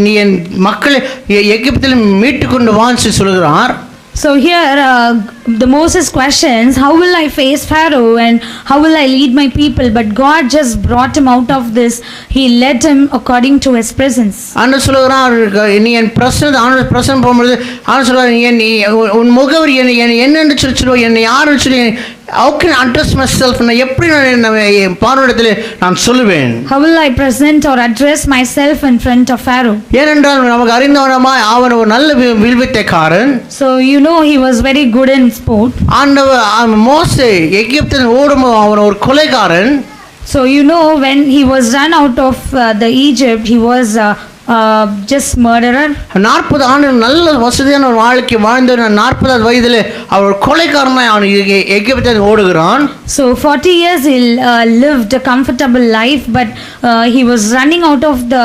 நீ என் மக்களை எகிப்தில் மீட்டு கொண்டு வான்னு சொல்கிறார். So here the Moses questions, how will I face Pharaoh and how will I lead my people? But God just brought him out of this. He led him according to his presence. ஆண்டவர் சொல்கிறார், நீ என் பிரசன்னம் போகும்போது ஆண்டவர் சொல்கிறார், உன் முகவரி என்னென்று சொல்லுவோம், என்னை யாருன்னு சொல்லி how can I address myself? நான் எப்படி நான் பார்வையிடத்தில் நான் சொல்லுவேன்? How will I present or address myself in front of Pharaoh? ஏனென்றால் நமக்கு அறிந்தவனமாய் அவன் ஒரு நல்ல வில்வித்தைக்காரன். So you know he was very good in sport. ஆண்டவர் மோசே எகிப்தில் ஓடும்போது அவன் ஒரு கொலைகாரன். So you know when he was run out of the Egypt, he was just murderer. 40 ஆண்டுகள் நல்ல வசதியான ஒரு வாழ்க்கை வாழ்ந்த 40வது வயதிலே அவர் கொலைகாரனாய் அவன் எகிப்தில் ஓடுகிறான். So 40 years he lived a comfortable life, but he was running out of the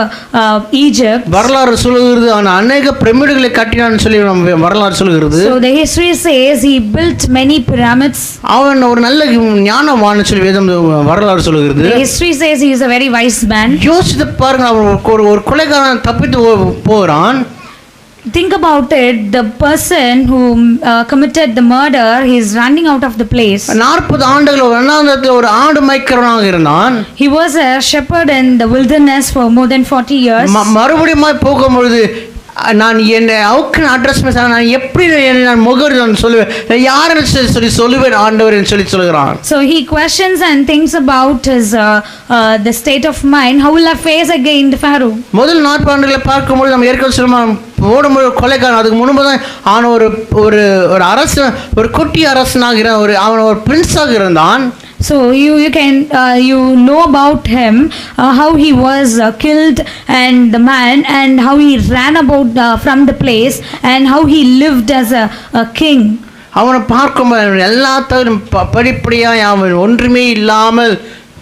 Egypt. வரலாறு சொல்லுகிறது அவன் அநேக பிரமிடுகளை கட்டினான்னு சொல்லி வரலாறு சொல்லுகிறது. So the history says he built many pyramids. அவன் ஒரு நல்ல ஞானவான்னு சொல்லி வேதம் வரலாறு சொல்லுகிறது. The history says he is a very wise man. யோசித்து பாருங்க, அவன் ஒரு கொலைகாரன் தப்பித்து போறான். Think about it, the person who committed the murder, he is running out of the place. 40 ஆண்டுகள் வனாந்தரத்தில் ஒரு ஆடு மேய்க்கிறவனாக இருந்தான். He was a shepherd in the wilderness for more than 40 years. மறுபடியும் போகும்பொழுது நான் என்னை அவுக்கு அட்ரஸ் நான் எப்படி நான் முகர் நான் சொல்லுவேன், யாருன்னு சொல்லுவேன் ஆண்டவர் சொல்லி சொல்கிறான். So he questions and thinks about his the state of mind. How will I face again the Pharaoh? முதல் 40 ஆண்டுகளை பார்க்கும்போது நம்ம ஏற்கனவே சொல்லுவோம் ஓடும்போது கொலைக்காரன். அதுக்கு முன்பு தான் அவன் ஒரு ஒரு ஒரு அரசன், ஒரு குட்டி அரசனாக அவன் ஒரு பிரின்ஸாக இருந்தான். So you can you know about him, how he was killed and the man, and how he ran about from the place, and how he lived as a king. அவனை பார்க்கும்போது எல்லாத்தையும் படிப்படியாக அவன் ஒன்றுமே இல்லாமல்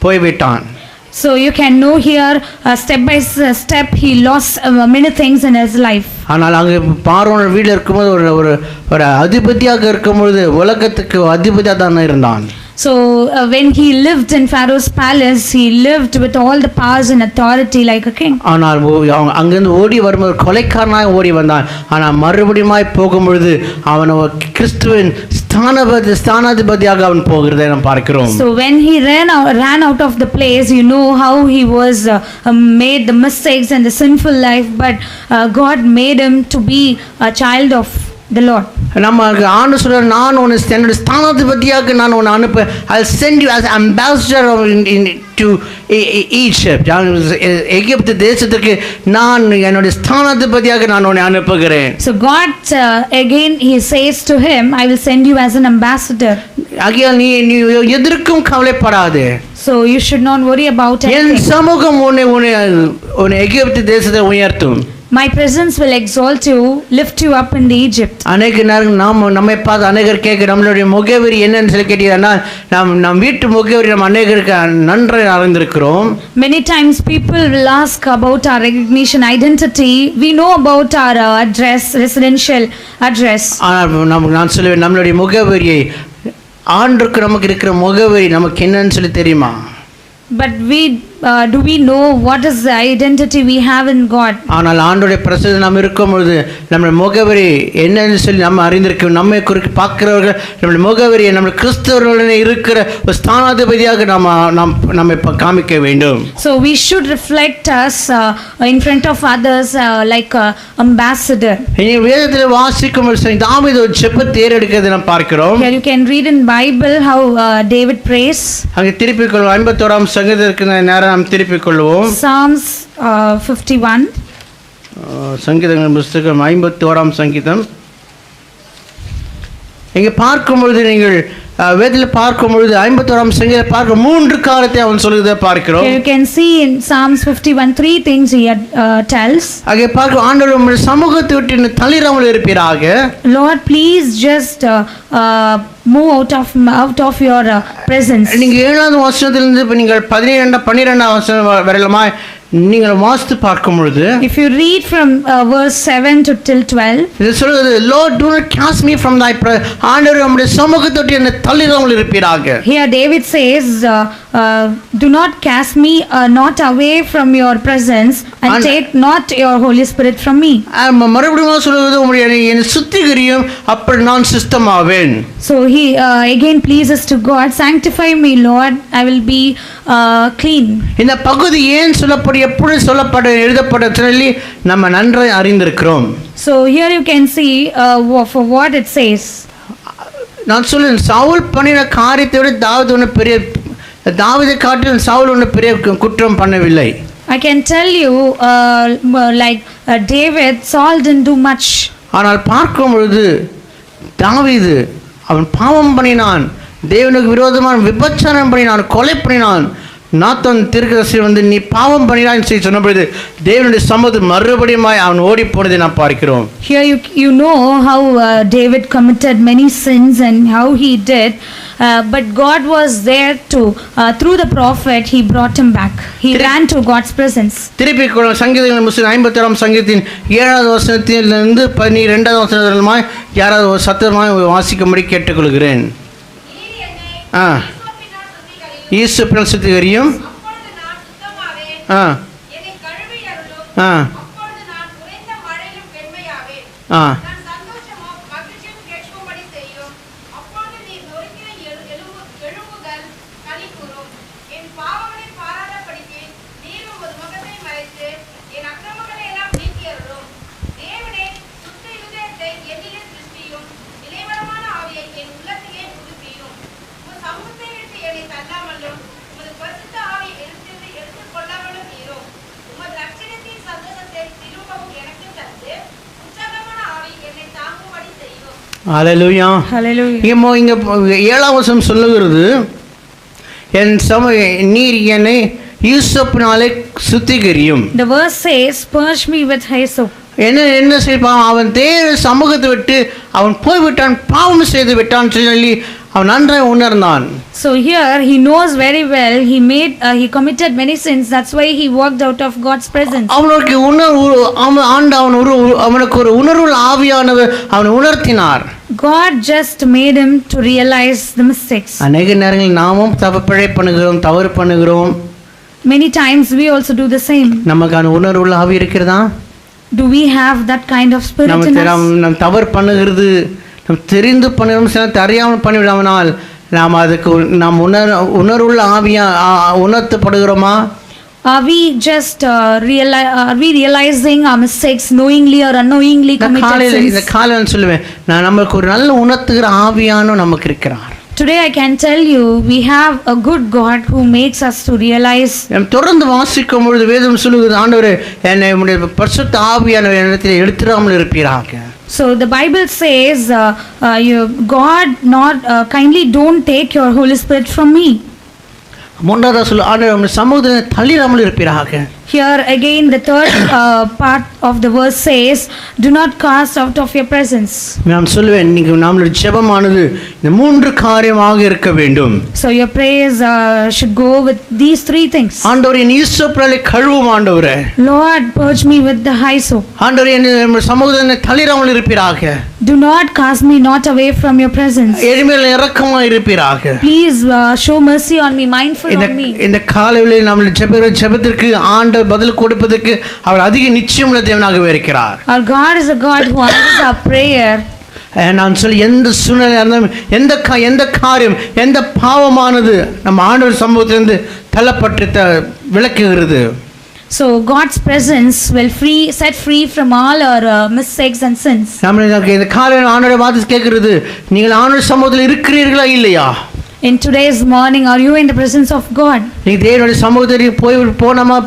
போய்விட்டான். So you can know here step by step he lost many things in his life. ஆனால் அங்கே பார்வோன் வீட்டில் இருக்கும்போது ஒரு ஒரு அதிபதியாக இருக்கும்போது உலகத்துக்கு அதிபதியாக தான் இருந்தான். So when he lived in Pharaoh's palace, he lived with all the powers and authority like a king. ஆனால் அங்கிருந்து ஓடி வரும்போது கொலைக்காரனாக ஓடி வந்தான். ஆனால் மறுபடியும் போகும்பொழுது அவன் கிறிஸ்துவின் ஸ்தானாதிபதியாக அவன் போகிறதை நாம் பார்க்கிறோம். So when he ran out of the place, you know how he was made the mistakes and the sinful life, but God made him to be a child of the Lord. நம்ம ஆண்டு சொல்ற நான் உன்னை என்னுடைய ஸ்தானாதிபதியாக நான் உன்னை அனுப்ப I'll send you as ambassador to Egypt. எகிப்து தேசத்துக்கு நான் என்னுடைய ஸ்தானாதிபதியாக நான் உன்னை அனுப்புகிறேன். So God again he says to him, I will send you as an ambassador. ஆகையால் நீ எதற்கும் கவலைப்படாதே. So you should not worry about anything. என் சமூகம் உன்னை எகிப்து தேசத்தை உயர்த்தும். My presence will exalt you, lift you up in the Egypt. அநேக நேரம் நம்மை பார்த்து அநேகர் கேட்க நம்மளுடைய முகவரி என்னன்னு சொல்லி கேட்டீங்கன்னா நம் வீட்டு முகவரி நம்ம அநேகருக்கு நன்றாக அறிந்திருக்கிறோம். Many times people will ask about our recognition identity. We know about our address, residential address. ஆனால் நான் சொல்லுவேன் நம்மளுடைய முகவரியை ஆண்டுக்கு நமக்கு இருக்கிற முகவரி நமக்கு என்னன்னு சொல்லி தெரியுமா? But do we know what is the identity we have in God? ஆனால் ஆண்டவருடைய பிரசன்னத்தில் நாம் இருக்கும்போது நம்ம முகவரி என்னன்னு சொல்லி நம்ம அறிந்திருக்கோம். நம்மை குறித்து பார்க்கிறவர்கள் நம்ம முகவரியை நம்ம கிறிஸ்தவர்களுடன் இருக்கிற ஒரு ஸ்தானாதிபதியாக நம்ம காமிக்க வேண்டும். So we should reflect us in front of others like ambassador. இனி வேதத்தில் வாசிக்கும்போது தாவீது ஒரு ஜெபத்தை ஏறெடுக்கிறதை நாம் பார்க்கிறோம். Here you can read in Bible how David prays. அங்கே திருப்பிக் கொள்வோம் 51ஆம் சங்கீதத்திற்கு நேரம் நாம் திருப்பிக் கொள்வோம். Psalms 51. சங்கீதங்களின் புத்தகம் 51ஆம் சங்கீதம். இங்கே பார்க்கும்பொழுது நீங்கள் வேதத்தில் பார்க்கும்பொழுது 51ஆம் சங்கீதத்தை பார்க்க 3 காரியத்தை அவன் சொல்லுவதை பார்க்கிறோம். You can see in Psalms 51 3 things he tells. அங்கே பார்க்க ஆண்டவர் உம்முடைய சமூகத்தை விட்டு தள்ளிராமல் இருப்பீராக. Lord, please just move out of your presence. நீங்க 7வது வசனத்திலிருந்து இப்ப நீங்கள் 12ஆம் வசனம் வரையிலுமாய் நீங்கள் வாசித்து பார்க்கும் பொழுது if you read from verse 7 to till 12 இது சொல்லுது Lord do not cast me from thy presence. ஆண்டவரே உம்முடைய சமூகத்தை விட்டு என்னை தள்ளிராமல் இருப்பீராக. Here David says do not cast me not away from your presence and take not your Holy Spirit from me. மறுபடியும் சொல்லுவது உம்முடைய என்னை சுத்திகரியும் அப்படி நான் சுத்தமாவேன். So he again pleases to God, sanctify me Lord, I will be clean. இந்த பகுதி ஏன் எப்படி சொல்லப்பட எழுதப்பட சொல்லி நம்ம நன்றாக அறிந்திருக்கிறோம். So here you can see for what it says. நான் சொல்லுவேன், சவுல் பண்ணின காரியத்தை விட தாவீதை காட்டிலும் சவுல் ஒன்று பெரிய குற்றம் பண்ணவில்லை. I can tell you, David, Saul didn't do much. ஆனால் பார்க்கும் பொழுது தாவீது அவன் பாவம் பண்ணினான், தேவனுக்கு விரோதமான விபச்சாரம் பண்ணினான், கொலை பண்ணினான். நாத்தான் தீர்க்கதரிசி வந்து நீ பாவம் பண்ணினான்னு சொல்லி சொன்ன பொழுது தேவனுடைய சமூகத்தில் மறுபடியும் அவன் ஓடி போனதை நாம் பார்க்கிறோம். Here you know how David committed many sins and how he did, but God was there to through the prophet he brought him back. He ran to God's presence. திருப்பி சங்கீதங்களின் புத்தகம் 56ஆம் சங்கீதத்தின் 7வது வசனத்திலிருந்து 12வது வசனமாய் யாராவது ஒரு சத்தமாய் வாசிக்கும்படி கேட்டுக்கொள்கிறேன். ஈசோப்பினால் சுத்திகரியும். ஹல்லேலூயா. இங்க 7ஆம் வசனம் சொல்லுகிறது, நீர் என்னை ஈசோப்பினாலே சுத்திகரியும். The verse says, purge me with hyssop. என்ன செய்வான்? அவன் தேவ சமூகத்தை விட்டு அவன் போய்விட்டான், பாவம் செய்து விட்டான் சொல்லி அவன் நன்றாய் உணர்ந்தான். So here he knows very well he committed many sins. That's why he walked out of God's presence. அவனுக்கு அவனுக்கு ஒரு உணர்வு ஆவியானவர் அவனை உணர்த்தினார். God just made him to realize the mistakes. அநேக நேரங்களில் நாமும் தவறு பண்ணுகிறோம். Many times we also do the same. நமக்கான உணர்வு ஆவி இருக்கிறதா? Do we have that kind of spirit in us? நாம் தவறு பண்ணுகிறது நாம் தெரிந்து பண்ணுகிறோம், சில தெரியாமல் பண்ணிவிடாமல் நாம் அதுக்கு நாம் உணர்வுள்ள ஆவியா உணர்த்தப்படுகிறோமா? Are we just realizing our mistakes knowingly or unknowingly committed sins? இந்த காலையில் சொல்லுவேன், நான் நமக்கு ஒரு நல்ல உணர்த்துகிற ஆவியானோ நமக்கு இருக்கிறார். Today I can tell you we have a good God who makes us to realize. தொடர்ந்து வாசிக்கும் பொழுது வேதம் சொல்லுகிறது, ஆண்டவரே என்னை உம்முடைய பரிசுத்த ஆவியானவர் என்னிடத்தில் எடுத்துறாமல் இருப்பீராக. So the Bible says, God not kindly don't take your Holy Spirit from me. மூன்றாவது சொல்ல, ஆண்டவரே உம்முடைய சமூகத்தை தள்ளிராமல் இருப்பீராக. Here again the third part of the verse says, do not cast out of your presence. நான் சொல்லுவேன், நீங்க நம்மளுடைய ஜெபமானது இந்த மூன்று காரியமாக இருக்க வேண்டும். So your prayers should go with these three things. ஆண்டவரே நீ ஈசோப்பினாலே கழுவும் ஆண்டவரே. Lord, purge me with the hyssop. ஆண்டவரே என்னுடைய சமூகத்தை தள்ளிராமல் இருப்பீராக. Do not cast me not away from your presence. என்மேல் இரக்கமாய் இருப்பீராக. Please show mercy on me, mindful of me. இந்த காலையிலே நம்ம ஜெபத்திற்கு ஆண்டவர் பதில் கொடுப்பதற்கு அவர் அதிக நிச்சயமுள்ள தேவனாகவே இருக்கிறார். Our God is a God who answers our prayer. நான் சொல்லி எந்த சூழ்நிலை எந்த காரியம் எந்த பாவமானது நம்ம ஆண்டவர் சமூகத்திலிருந்து தள்ளப்பட்டு விலக்குகிறது. So God's presence will set free from all our mistakes and sins. நம்ம இந்த காலையில் ஆண்டவருடைய வார்த்தை கேட்கிறது, நீங்கள் ஆண்டவர் சமூகத்தில் இருக்கிறீர்களா இல்லையா? In today's morning, are you in the presence of God? நீ தேவனுடைய சமூகத்தில்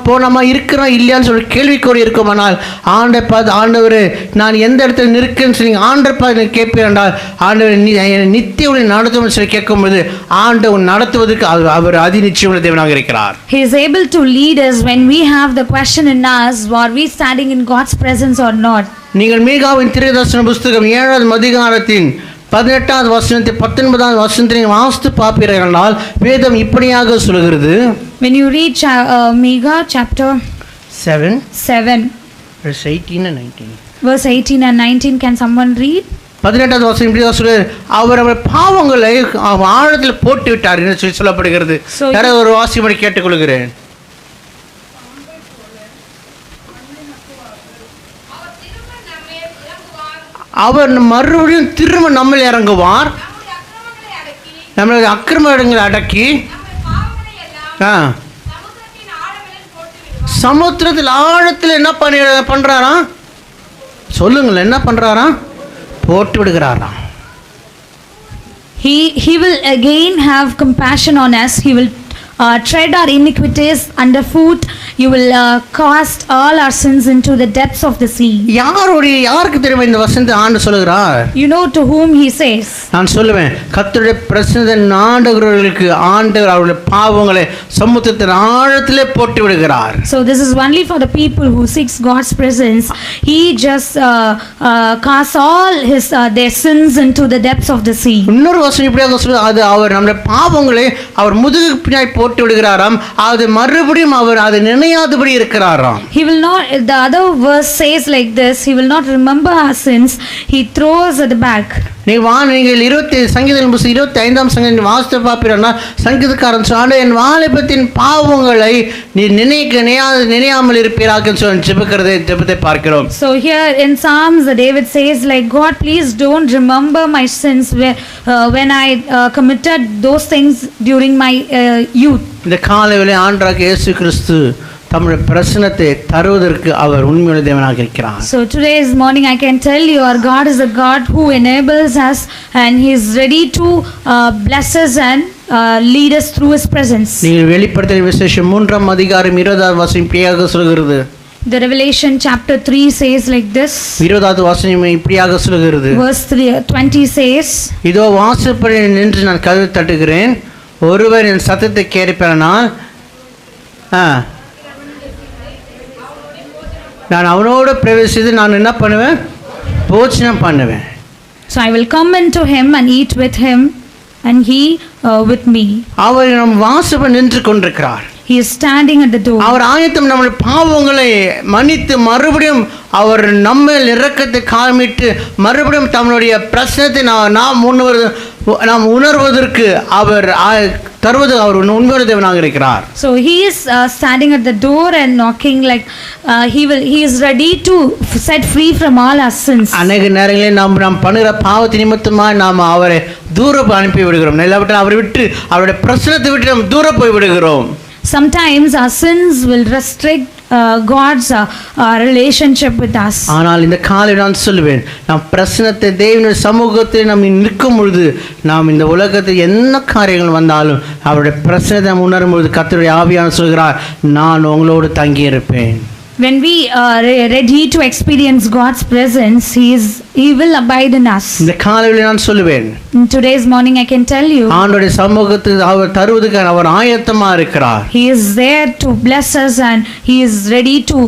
போனமா இருக்கிறோம் இல்லையான்னு சொல்லி கேள்விக்குறி இருக்குமானால் ஆண்டவரே நான் எந்த இடத்துல நிற்கிறேன்னு சொல்லி ஆண்டவர் கேட்பேன் என்றால் ஆண்டவர் நித்திய நடத்தும் சொல்லி கேட்கும்போது ஆண்டவர் நடத்துவதற்கு அவர் அதி நிச்சயமுள்ள தேவனாக இருக்கிறார். He is able to lead us when we have the question in us, are we standing in God's presence or not? நீங்கள் மீகாவின் தீர்க்கதரிசன புத்தகம் 7ஆம் அதிகாரத்தின் 18வது வசனத்தை 19வது வசனத்தை வாசித்து பார்ப்பீர்கள், வேதம் இப்படியாக சொல்கிறது. When you read Micah chapter 7 verse 18 and 19. Verse 18 and 19, can someone read? 18வது வசனம் இப்படிதான் சொல்றது, அவர் பாவங்களை ஆழத்தில் போட்டு விட்டார் என்று சொல்லி சொல்லப்படுகிறது. யாராவது ஒரு வாசிப்படி கேட்டுக்கொள்கிறேன். அவர் மறுபடியும் திரும்ப நம்மில் இறங்குவார், நம்மளுடைய அக்கிரமங்களை அடக்கி சமுத்திரத்தில் ஆழத்தில் என்ன பண்றாராம் சொல்லுங்களேன், என்ன பண்றாராம்? போட்டு விடுகிறாராம். He will again have compassion on us. He will tread our iniquities underfoot. You will cast all our sins into the depths of the sea. யாருக்கு தெரியுமா இந்த வசனத்தை ஆண்டு சொல்லுகிறார்? You know to whom he says. நான் சொல்லுவேன், கர்த்தருடைய பிரசன்னத்தை நாடுகிறவர்களுக்கு ஆண்டவர் அவருடைய பாவங்களை சமுத்திரத்தின் ஆழத்திலே போட்டு விடுகிறார். So this is only for the people who seeks God's presence. He just casts all his their sins into the depths of the sea. இன்னொரு வசனம் இப்படியாக சொல்லுது, அது அவர் நம்முடைய பாவங்களை அவர் முதுகு பின்னாடி போட்டு விடுகிறாராம், அது மறுபடியும் அவர் அதை நினையாதபடி இருக்கிறாராம். He will not, the other verse says like this, he will not remember our sins, he throws at the back. நீங்கள் சங்கீதம் 25ஆம் சங்கீதம் வாசித்து பார்ப்பீங்கன்னா சங்கீதக்காரன் சொன்ன என் வாலிபத்தின் பாவங்களை நீ நினையாமல் இருப்பீராக சொல்லி ஜெபத்தை பார்க்கிறோம். So here in Psalms David says like, God please don't remember my sins when I committed those things during my youth. இந்த காலையிலே ஆண்டவராகிய இயேசு கிறிஸ்து தம்முடைய பிரசன்னத்தை தருவதற்கு அவர் உண்மையுள்ள தேவனாக இருக்கிறார். So today's morning I can tell you our God is a God who enables us and he is ready to bless us and lead us through his presence. நீங்கள் வெளிப்படுத்தின விசேஷம் 3ஆம் அதிகாரம் 20ஆவது வசனம் இப்படியாக சொல்கிறது. The Revelation chapter 3 says like this. 20ஆவது வசனம் இப்படியாக சொல்கிறது. Verse 20 says, இதோ வாசற்படியில் நின்று நான் கதவை தட்டுகிறேன், ஒருவர் என் சத்தத்தை கேட்பானால் நான் அவனோடு பிரவேசித்து நான் என்ன பண்ணுவேன்? போஜனம் பண்ணுவேன். So I will come into him and eat with him and he with me. அவர் நம் வாசலில் நின்று கொண்டிருக்கிறார். He is standing at the door. அவர் ஆயத்தம் நம்முடைய பாவங்களை மன்னித்து மறுபடியும் அவர் நம்மேல் இரக்கத்தை காமிட்டு மறுபடியும் தம்முடைய பிரச்சனத்தை நாம் உணர்வதற்கு அவர் தருவது அவர் உண்மையான தேவனாக இருக்கிறார். So he is standing at the door and knocking like he is ready to set free from all our sins. அநேக நேரங்களில் நாம் பண்ணுகிற பாவத்தின் நிமித்தமாக நாம் அவரை தூரம் அனுப்பி விடுகிறோம். இல்லாவிட்டால் அவரை விட்டு அவருடைய பிரச்சனத்தை விட்டு நாம் தூரம் போய் விடுகிறோம். Sometimes our sins will restrict God's relationship with us. ஆனால் இந்த காலை நான் சொல்லுவேன், நாம் பிரசன்னத்தை தேவனுடைய சமூகத்தில் நாம் நிற்கும் பொழுது நாம் இந்த உலகத்தில் என்ன காரியங்கள் வந்தாலும் அவருடைய பிரசன்னத்தை நாம் உணரும் பொழுது கர்த்தருடைய ஆவியானவர் சொல்கிறார், நான் உங்களோடு தங்கி இருப்பேன். When we are ready to experience God's presence, he will abide in us. இந்த காலையில் நான் சொல்லுவேன், in today's morning I can tell you ஆண்டவருடைய சமூகத்தில் அவர் தருவதற்கு அவர் ஆயத்தமா இருக்கிறார். He is there to bless us and he is ready to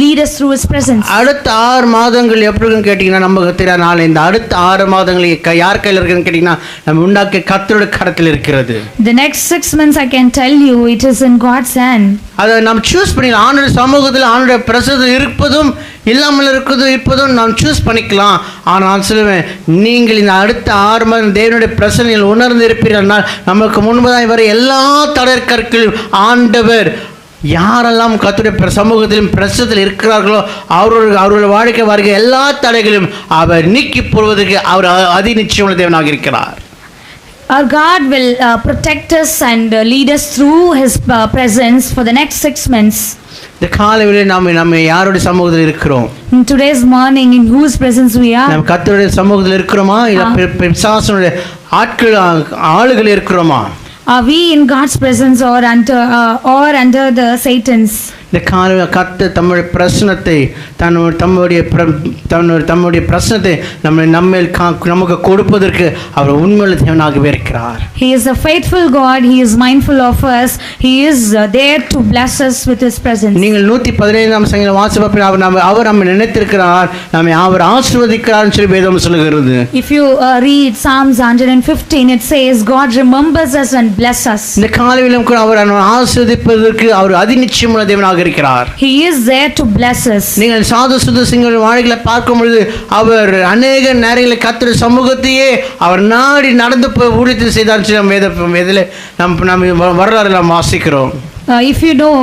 lead us through his presence. அடுத்த 6 மாதங்கள் எப்படின்னு கேட்டீங்கன்னா நமக்கு தெரியாது. இந்த அடுத்த 6 மாதங்கள் யார் கையில் இருக்குன்னு கேட்டீங்கன்னா நம்ம உண்டாக்கிய கர்த்தருடைய கரத்தில் இருக்கிறது. The next 6 months I can tell you it is in God's hand. அதை நாம் சூஸ் பண்ணிக்கலாம். ஆண்டவருடைய சமூகத்தில் ஆண்டவருடைய பிரசன்னத்தில் இருப்பதும் இல்லாமல் இருப்பதும் நாம் சூஸ் பண்ணிக்கலாம். ஆனால் நான் சொல்லுவேன், நீங்கள் இந்த அடுத்த 6 மாதம் தேவனுடைய பிரசன்னையில் உணர்ந்து இருப்பீர்கள். நமக்கு முன்பதாக வர எல்லா தடற்கற்களும் ஆண்டவர் யாரெல்லாம் கர்த்தருடைய சமூகத்திலும் பிரசன்னத்தில் இருக்கிறார்களோ அவருடைய வாழ்க்கை வருகிற எல்லா தடைகளையும் அவர் நீக்கி போடுவதற்கு அவர் அதி நிச்சயமுள்ள தேவனாக இருக்கிறார். Our God will protect us and lead us through his presence for the next 6 months. இந்த காலையிலே நம்ம யாருடைய சமூகத்தில் இருக்கிறோம்? In today's morning in whose presence we are? நாம் கர்த்தருடைய சமூகத்தில் இருக்கிறோமா இல்ல பிசாசுடைய ஆளுகள் இருக்கிறோமா? Are we in God's presence or under the Satan's? இந்த காலையில் கர்த்தர் தம்முடைய பிரசன்னத்தை தம்முடைய பிரசன்னத்தை நமக்கு கொடுப்பதற்கு அவர் உண்மையுள்ள தேவனாகவே இருக்கிறார். He is a faithful God. He is mindful of us. He is there to bless us with his presence. நீங்கள் 115ஆம் சங்கீதம் வாசிப்பீர்கள், அவர் நம்மை நினைத்திருக்கிறார், நம்மை அவர் ஆசீர்வதிக்கிறார் சொல்லி வேதம் சொல்லுகிறது. If you read Psalms 115, it says God remembers us and bless us. இந்த காலையிலும் கூட அவர் ஆசீர்வதிப்பதற்கு அவர் அதிநிச்சயமுள்ள தேவனாக இருக்கிறார். He is there to bless us. நீங்கள் சாது சுதசிங்களுடைய வாழ்க்கையை பார்க்கும் பொழுது அவர் அநேக நேரங்களில் கர்த்தருடைய சமூகத்தையே அவர் நாடி நடந்து போய் ஊழியத்தை செய்தார். நம்ம வரலாறு நாம் வாசிக்கிறோம். if you know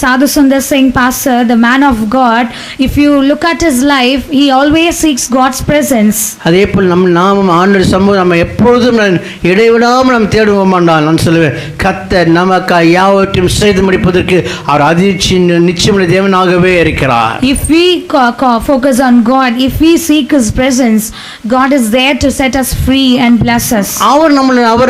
Sadhu Sundar Singh, pastor, the man of God, if you look at his life, he always seeks God's presence. அதே போல் நாமும் ஆண்டவர் சமூகம் நம்ம எப்பொழுதும் இடைவிடாமல் நாம் தேடுவோமாண்டால் நான் சொல்லுவேன், கர்த்தர் நமக்காக யாவற்றையும் செய்து முடிப்பதற்கு அவர் நிச்சயமுள்ள தேவனாகவே இருக்கிறார். If we focus on God, if we seek his presence, God is there to set us free and bless us. அவர்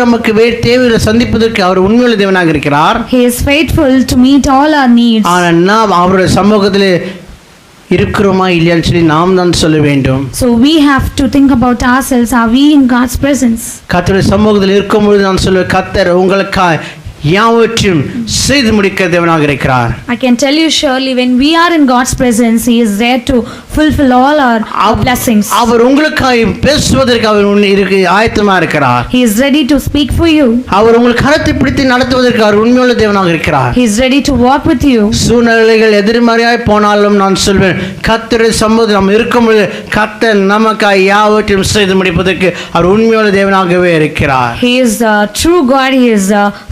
நமக்கு தேவைகளை சந்திப்பதற்கு அவர் உண்மையுள்ள தேவனாக இருக்கிறார். He is faithful to meet all our needs. ஆனால் நாம் அவருடைய சமூகத்திலே இருக்கிறோமா இல்லையான்னு சொல்லி நாம் தான் சொல்ல வேண்டும். So we have to think about ourselves. Are we in God's presence? கர்த்தருடைய சமூகத்தில் இருக்கும்போது நான் சொல்லுவேன், கர்த்தர் உங்களுக்காக யாவற்றையும் செய்து முடிக்க தேவனாக இருக்கிறார். I can tell you surely, when we are in God's presence, he is there to fulfill all our blessings. அவர் உங்களுக்காக பேசுவதற்கு அவர் ஆயத்தமா இருக்கிறார். He is ready to speak for you. அவர் உங்களுக்கு கரத்தை பிடித்து நடத்துவதற்கு அவர் உண்மையுள்ள தேவனாக இருக்கிறார். He is ready to walk with you. சூழ்நிலைகள் எதிர்மறையாய் போனாலும் நான் சொல்வேன், கர்த்தருடைய சமூகத்தில் நாம் இருக்கும்போது கர்த்தர் நமக்காக யாவற்றையும் செய்து முடிப்பதற்கு அவர் உண்மையுள்ள தேவனாகவே இருக்கிறார். He is the true God. He is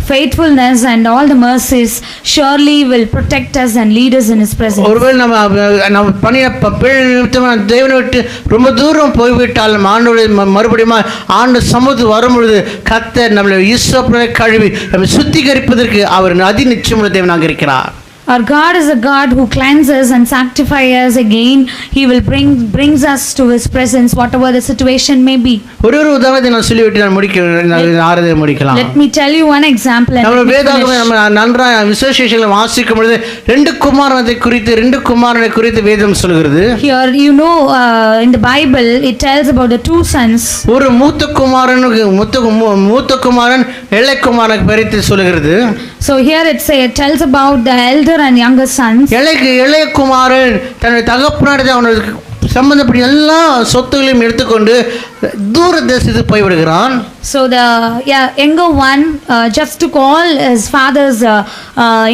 faithfulness and all the mercies surely will protect us and lead us in his presence. ஒருவேளை நம்ம பண்ணின பிழை நிமித்தமாக தேவனை விட்டு ரொம்ப தூரம் போய்விட்டாலும் ஆண்டவருடைய மறுபடியும் ஆண்டு சமூகத்துக்கு வரும்பொழுது கர்த்தர் நம்மளை ஈஸ்வரனை கழுவி நம்மை சுத்திகரிப்பதற்கு அவர் அதி நிச்சயமுள்ள தேவனாக இருக்கிறார். Our God is a God who cleanses and sanctifies us again. He will brings us to his presence whatever the situation may be. ஒரு உதாரணத்தை நான் சொல்லிவிட்டு நான் முடிக்கலாம். Let me tell you one example. நம்ம வேதாகமம் நம்ம நன்றாக விசேஷங்களை வாசிக்கும் பொழுது ரெண்டு குமாரனை குறித்து வேதம் சொல்கிறது. Here you know in the Bible it tells about the two sons. ஒரு மூத்த குமாரன் இளைய குமாரனை குறித்து சொல்கிறது. So here it tells about the elder and younger sons. இளைய குமாரன் தன்னுடைய தகப்பனாரிடம் அவனுக்கு சம்பந்தப்பட்ட எல்லா சொத்துகளையும் எடுத்துக்கொண்டு தூர தேசத்துக்கு போய்விடுகிறான். So the younger one just took all his father's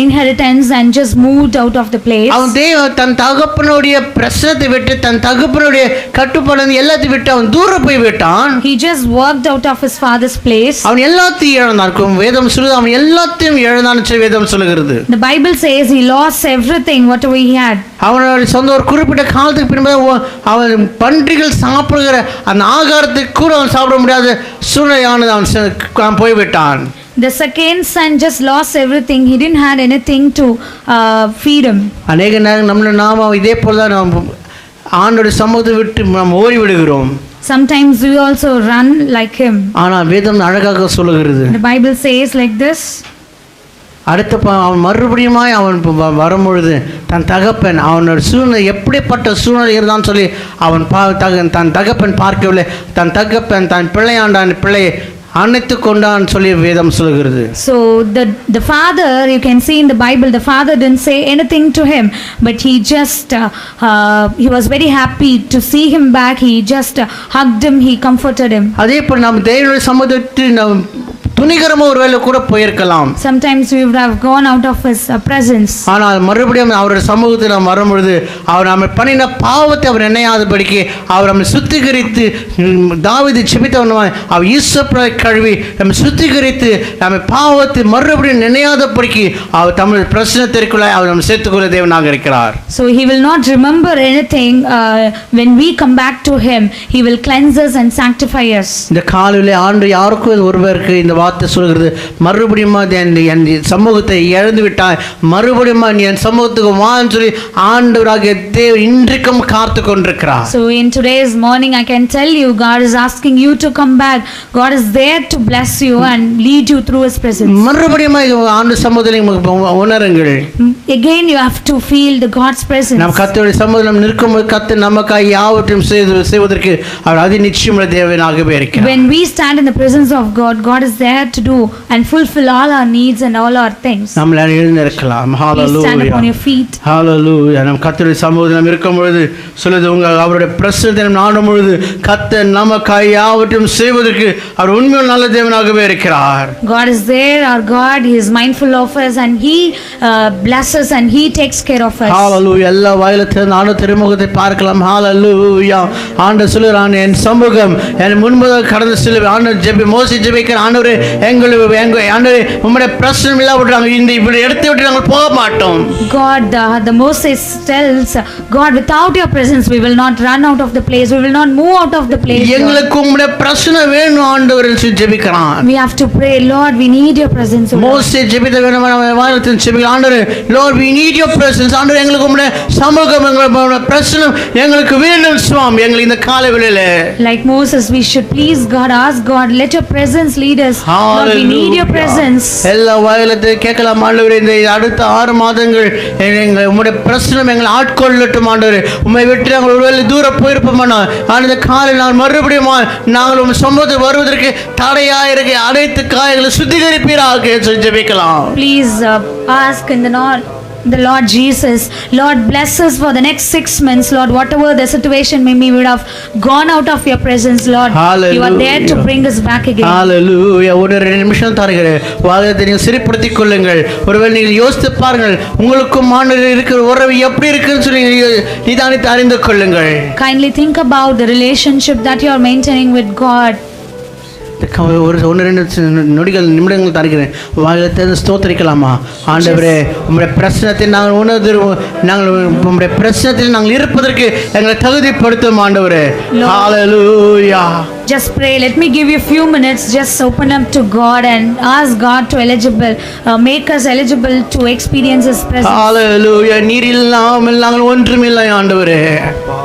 inheritance and just moved out of the place. அவன் தன் தகப்பனுடைய பிரசனத்தை விட்டு தன் தகப்பனுடைய கட்டுப்பாடு எல்லாத்தையும் விட்டு அவன் தூர போய் விட்டான். He just walked out of his father's place. அவன் எல்லாத்தையும் இழந்தான். வேதம் சொல்லுது அவன் எல்லாத்தையும் இழந்தான் சொல்லி வேதம் சொல்லுகிறது. The Bible says he lost everything whatever he had. அவனுடைய சொந்த ஒரு குறிப்பிட்ட காலத்துக்கு பின்பு அவன் பன்றிகள் சாப்பிடுகிற அந்த ஆகாரத்தை கூட அவன் சாப்பிட முடியாத சூழ்நிலையானது அவன் போய்விட்டான். The second son just lost everything. He didn't have anything to feed him. அநேக நேரம் நாம இதே போல தான் நாம் ஆண்டவருடைய சமூகத்தை விட்டு நாம் ஓடி விடுகிறோம். Sometimes we also run like him. ஆனால் வேதம் அழகாக சொல்லுகிறது. The Bible says like this. அடுத்த அவன் மறுபடியுமாய் அவன் வரும்பொழுது தன் தகப்பன் அவனோட சூழ்நிலை எப்படிப்பட்ட சூழ்நிலை இருந்தான்னு சொல்லி அவன் தன் தகப்பன் பார்க்கவில்லை. தன் தகப்பன் தன் பிள்ளையை அணைத்து கொண்டான் சொல்லி வேதம் சொல்கிறது. So the father, you can see in the Bible, the father didn't say anything to him, but he just he was very happy to see him back. He just hugged him, he comforted him. அதே போல் நாம் தேவனுடைய சமூகத்தில் நாம் துணிகரமா ஒருவேளை கூட போயிருக்கலாம். Sometimes we would have gone out of his presence. ஆனால் மறுபடியும் அவருடைய சமூகத்தில் நாம் வரும்பொழுது அவர் நம்ம பண்ணின பாவத்தை அவர் நினையாதபடிக்கு அவர் நம்மை சுத்திகரித்து தாவீது ஜெபித்தவனாய் அவர் ஈஸ்வரனை கழுவி நம்மை சுத்திகரித்து நம்ம பாவத்தை மறுபடியும் நினையாதபடிக்கு அவர் தமிழ் பிரச்சனத்திற்குள்ள அவர் நம்ம சேர்த்துக்கொள்ள தேவனாக இருக்கிறார். So he will not remember anything when we come back to him. He will cleanse us and sanctify us. இந்த காலையிலே ஆண்டு யாருக்கும் ஒருவருக்கு இந்த வார்த்தை சொல்கிறது, மறுபடியும் என் சமூகத்தை இழந்து விட்டாய், மறுபடியும் நீ என் சமூகத்துக்கு வான்னு சொல்லி ஆண்டவராகிய தேவன் இன்றைக்கும் காத்து கொண்டிருக்கிறார். So in today's morning I can tell you God is asking you to come back. God is there to bless you and lead you through his presence. மறுபடியும் ஆண்டு சமூகத்தில் உணருங்கள். Again you have to feel the God's presence. நாம் கர்த்தருடைய சமூகத்தில் நிற்கும்போது கர்த்தர் நமக்காக யாவற்றையும் செய்வதற்கு அவர் அதி நிச்சயமுள்ள தேவனாகவே இருக்கிறார். When we stand in the presence of God, God is there to do and fulfill all our needs and all our things. நாம் எழுந்திருக்கலாம். ஹalleluya. Stand upon your feet. ஹalleluya. நாம் கர்த்தருடைய சமூகத்தில் நாம் இருக்கும்போது சொல்லுது அவருடைய பிரசன்னத்தை நாடும் பொழுது கர்த்தர் நமக்காக யாவற்றையும் செய்வதற்கு அவர் உண்மையான நல்ல தேவனாகவே இருக்கிறார். God is there, our God. He is mindful of us and he blesses and he takes care of us. ஹalleluya. எல்லா வாயில நானும் திருமுகத்தை பார்க்கலாம். ஹalleluya. ஆண்டவர் சொல்றான், என் சமூகம் என் முன்பதாக கடந்து செல்லும். ஆண்டவர் மோசே ஜெபிக்கிற, ஆண்டவரே ஆண்டவரே உம்முடைய பிரசனம் இல்லாவிட்டு நாங்கள் இந்த இப்படி இடத்தை விட்டு நாங்கள் போக மாட்டோம். God, the Moses tells, God, without your presence we will not run out of the place, we will not move out of the place. எங்களுக்கு உம்முடைய பிரசனம் வேணும் ஆண்டவரே சொல்லி ஜெபிக்கிறான். We have to pray, Lord, we need your presence. மோசே ஜெபித்த வேணும் வானத்தின் ஜெபிக்கிறான். ஆண்டவரே, Lord, we need your presence. ஆண்டவரே எங்களுக்கு உம்முடைய சமூகம் எங்களுடைய பிரசனம் எங்களுக்கு வேணும் சுவாமி. எங்களுக்கு இந்த காலை வேளையிலே like Moses we should please God, ask God, let your presence lead us. Lord, we need your presence. எல்லா வாயிலத்தை கேட்கலாம் ஆண்டவரே. இந்த அடுத்த 6 மாதங்கள் எங்கள் உம்முடைய பிரசனம் எங்களை ஆட்கொள்ளட்டும் ஆண்டவரே. உம்மை விட்டு நாங்கள் ஒருவேளை தூரம் போயிருப்போம்னா அந்த காலையில் நாங்கள் மறுபடியும் நாங்கள் உங்கள் சமூகத்தில் வருவதற்கு தடையாக இருக்க அனைத்து காயங்களை சுத்திகரிப்பீராக சொல்லி ஜெபிக்கலாம். Please ask in the Lord Jesus, Lord, bless us for the next 6 months, Lord, whatever the situation may be, we would have gone out of your presence, Lord. Hallelujah. You are there to bring us back again. Hallelujah. ஒரு 2 நிமிஷம் தருகிறேன். வாதத்தை நீங்கள் சிறைப்படுத்திக் கொள்ளுங்கள். ஒருவேளை நீங்கள் யோசித்து பாருங்கள், உங்களுக்கும் ஆண்டவருக்கு இருக்கிற உறவு எப்படி இருக்குன்னு சொல்லி நிதானித்து அறிந்து கொள்ளுங்கள். Kindly think about the relationship that you are maintaining with God. ஒரு 1-2 நிமிடங்கள் தருகிறேன். வாயிலத்தை ஸ்தோத்திரிக்கலாமா? ஆண்டவரே, உம்முடைய பிரச்சனத்தை நாங்கள் உம்முடைய பிரச்சனத்தில் நாங்கள் இருப்பதற்கு எங்களை தகுதிப்படுத்தும் ஆண்டவரே. ஹalleluya. Just pray. Let me give you a few minutes. Just open up to God and ask God to make us eligible to experience His presence. Hallelujah. நீர் இல்லாமல் நாங்கள் ஒன்றுமில்லை ஆண்டவரே.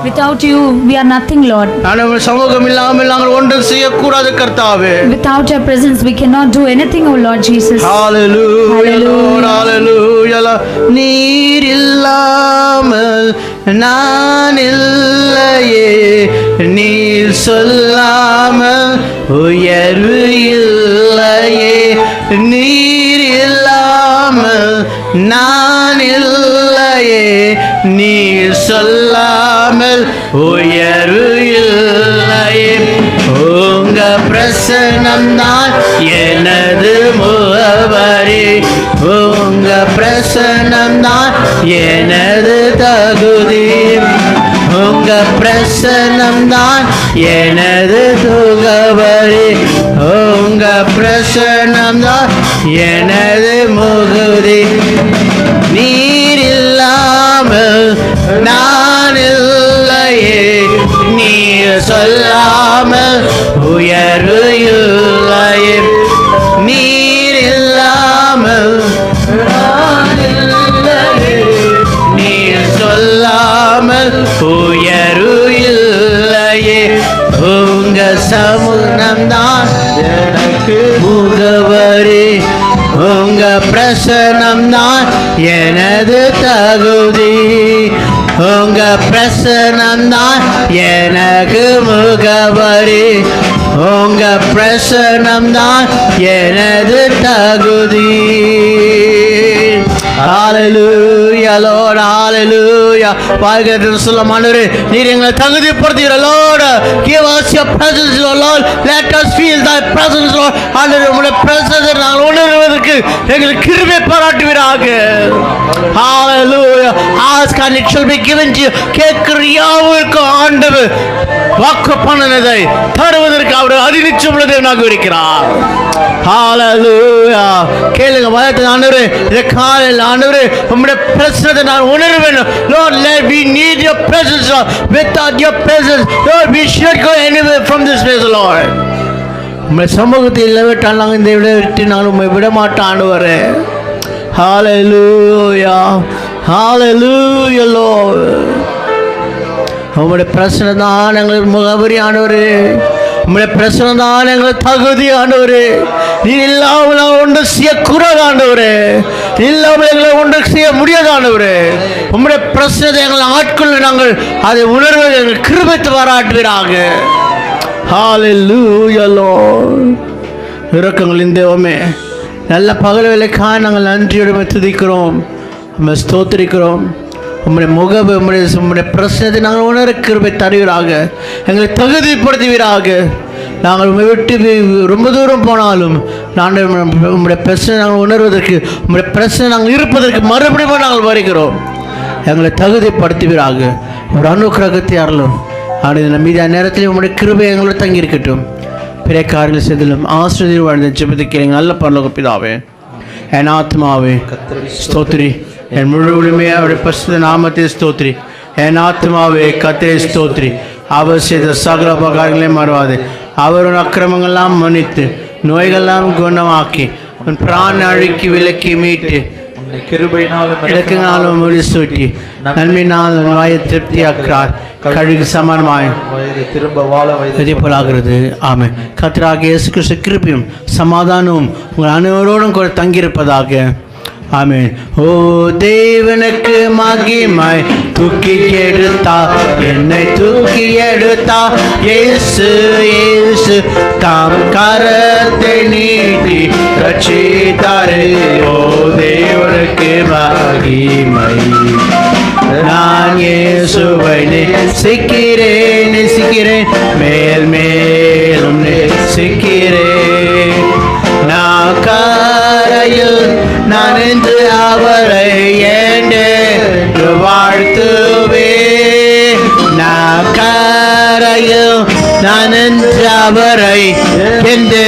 Without you we are nothing, Lord. ஆண்டவரே, சமூகம் இல்லாமல் நாங்கள் ஒன்றும் செய்யக்கூடாது கர்த்தாவே. Without your presence we cannot do anything, oh Lord Jesus. Hallelujah, Lord, hallelujah. நீர் இல்லாமல் நான் இல்லையே, நீர் சொல்லாமல் உயர்வு இல்லையே, நீர் இல்லாமல் நான் இல்லையே, நீர் சொல்லாமல் உயர்வு இல்லையே. உங்க பிரசனம் தான் எனது முகவரி, உங்க பிரசனம் தான் எனது தகுதி, உங்க பிரசனம் தான் எனது முகவரி, உங்க பிரசனம் தான் எனது முகவரி. நீர் இல்லாமல் நான் இல்லையே, நீர் சொல்லாமல் உயர்வு இல்லையே, நீர் இல்லாமல் நான் இல்லையே, நீர் சொல்லாமல் உயர்வு இல்லையே. உங்க சமூகம் தான் எனக்கு முகவரி, உங்க பிரசனம் தான் எனது தகுதி, உங்க பிரசனம் தான் எனக்கு முகவரி, உங்க பிரசனம் தான் எனது தகுதி. Hallelujah, Lord, hallelujah. வாழ்க்கையில் சொல்ல மாண்டவரே, நீர் எங்களை தகுதிப்படுத்துகிற Lord. Give us your presence, Lord. Let us feel thy presence, Lord. ஆண்டவரே, உம்முடைய பிரசன்னத்தை நாங்கள் உணர்வதற்கு எங்களுக்கு கிருபை பாராட்டுவீராக. Hallelujah. Ask and it shall be given to you. கேட்கிற யாவருக்கும் ஆண்டவர் வாக்கு பண்ணினதை தருவதற்கு அவர் அதிர்ச்சி உள்ளதாக இருக்கிறார். Hallelujah. கேளுங்க வாயத்தை ஆண்டவரே, இந்த காலையில் ஆண்டவரே உம்முடைய பிரசன்னத்தை நான் உணர வேண்டும். Lord, we need your presence, Lord. Without your presence, Lord, we should go anywhere from this place, Lord. உம்முடைய சமூகத்தில் இல்லவிட்டால் நாங்கள் இந்த விட்டு நாங்கள் உம்மை விட மாட்டோம் ஆண்டவரே. Hallelujah. Hallelujah, Lord. உம்முடைய பிரசன்னம் தான் எங்களுக்கு முகவரி ஆண்டவரே, உம்முடைய பிரசன்னம் தான் எங்களுக்கு தகுதி ஆண்டவரே. நீ இல்லாமல் நாங்கள் ஒன்று செய்யக்கூடாது ஆண்டவரே, இல்லாமல் எங்களை ஒன்று செய்ய முடியாது ஆண்டவரே. உம்முடைய பிரசன்னத்தை எங்களை ஆட்கொள்ள நாங்கள் அதை உணர்வை எங்கள் கிருபைத்து பாராட்டுவீராக. Hallelujah, Lord. இரக்கங்களின் தெய்வமே, நல்ல பகல் வேலைக்காக நாங்கள் நன்றியோடு துதிக்கிறோம், நம்ம ஸ்தோத்திரிக்கிறோம். உம்முடைய உம்முடைய பிரச்சனத்தை நாங்கள் உணர கிருபை தருவீராக, எங்களை தகுதிப்படுத்துவீராக. நாங்கள் உண்மை விட்டு ரொம்ப தூரம் போனாலும் நாங்கள் உம்முடைய பிரச்சனை நாங்கள் உணர்வதற்கு, உம்முடைய பிரச்சனை நாங்கள் இருப்பதற்கு மறுபடியும் நாங்கள் வருகிறோம். எங்களை தகுதிப்படுத்துவீராக. ஒரு அனுக்கிரகத்தை அருளும். ஆனால் இந்த மீதியான நேரத்தில் உம்முடைய கிருபை எங்களோட தங்கியிருக்கட்டும். பிற காரியங்கள் செய்திலும் ஆசிரியர் வாழ்ந்த ஜெபிக்கிறீங்க நல்ல பரலோக பிதாவே. என் ஆத்மாவே ஸ்தோத்திரி, என் முழு உரிமையை அவருடைய பரிசுத்த நாமத்தை ஸ்தோத்திரி. என் ஆத்மாவே கர்த்தரை ஸ்தோத்திரி. அவர் செய்த சகல உபகாரங்களையும் மறவாது. அவர் உன் அக்கிரமங்கள்லாம் மன்னித்து நோய்கள்லாம் குணமாக்கி உன் பிராண அழுக்கி விலக்கி மீட்டு இலக்குனாலும் முடிசூட்டி நன்மையினால் வாயை திருப்தி ஆக்கிறார். கழுகு சமானமாய் திரும்ப வாழ போலாகிறது. ஆமென். கர்த்தராகிய இயேசு கிறிஸ்து கிருபையும் சமாதானமும் உங்கள் அனைவரோடும் கூட தங்கியிருப்பதாக. ஆமென். ஓ தேவனுக்கு மகிமை. தூக்கி எடுத்தா என்னை தூக்கி எடுத்தா இயேசு இயேசு தாம் கரத்தை நீட்டி ரட்சித்தாரே. ஓ தேவனுக்கு மகிமை. நான் இயேசுவை நேசிக்கிறேன் மேல் மேலும் நேசிக்கிறேன். நான் கரையில் நான் என்று அவரை என்று வாழ்த்துவேன். நான் கரையில் நான் என்று அவரை என்று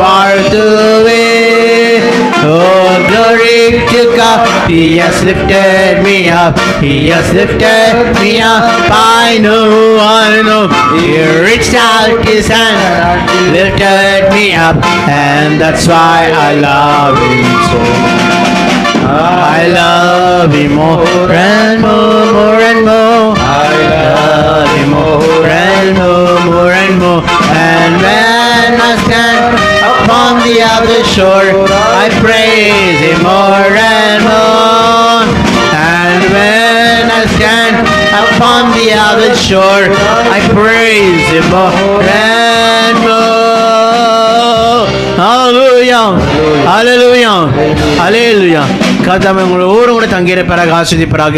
வாழ்த்துவேன். Oh, glory to God, He has lifted me up, He has lifted me up. I know, He reached out His hand, lifted me up, and that's why I love Him so. I love Him more and more and more. I love Him more and more and more. And when I stand upon the other shore, I praise Him more and more. And when I stand upon the other shore, I praise Him more and more. Hallelujah, hallelujah, hallelujah. கர்த்தாவே உங்களோடு கூட தங்கியிருப்பாராக, ஆசீர்வதிப்பாராக.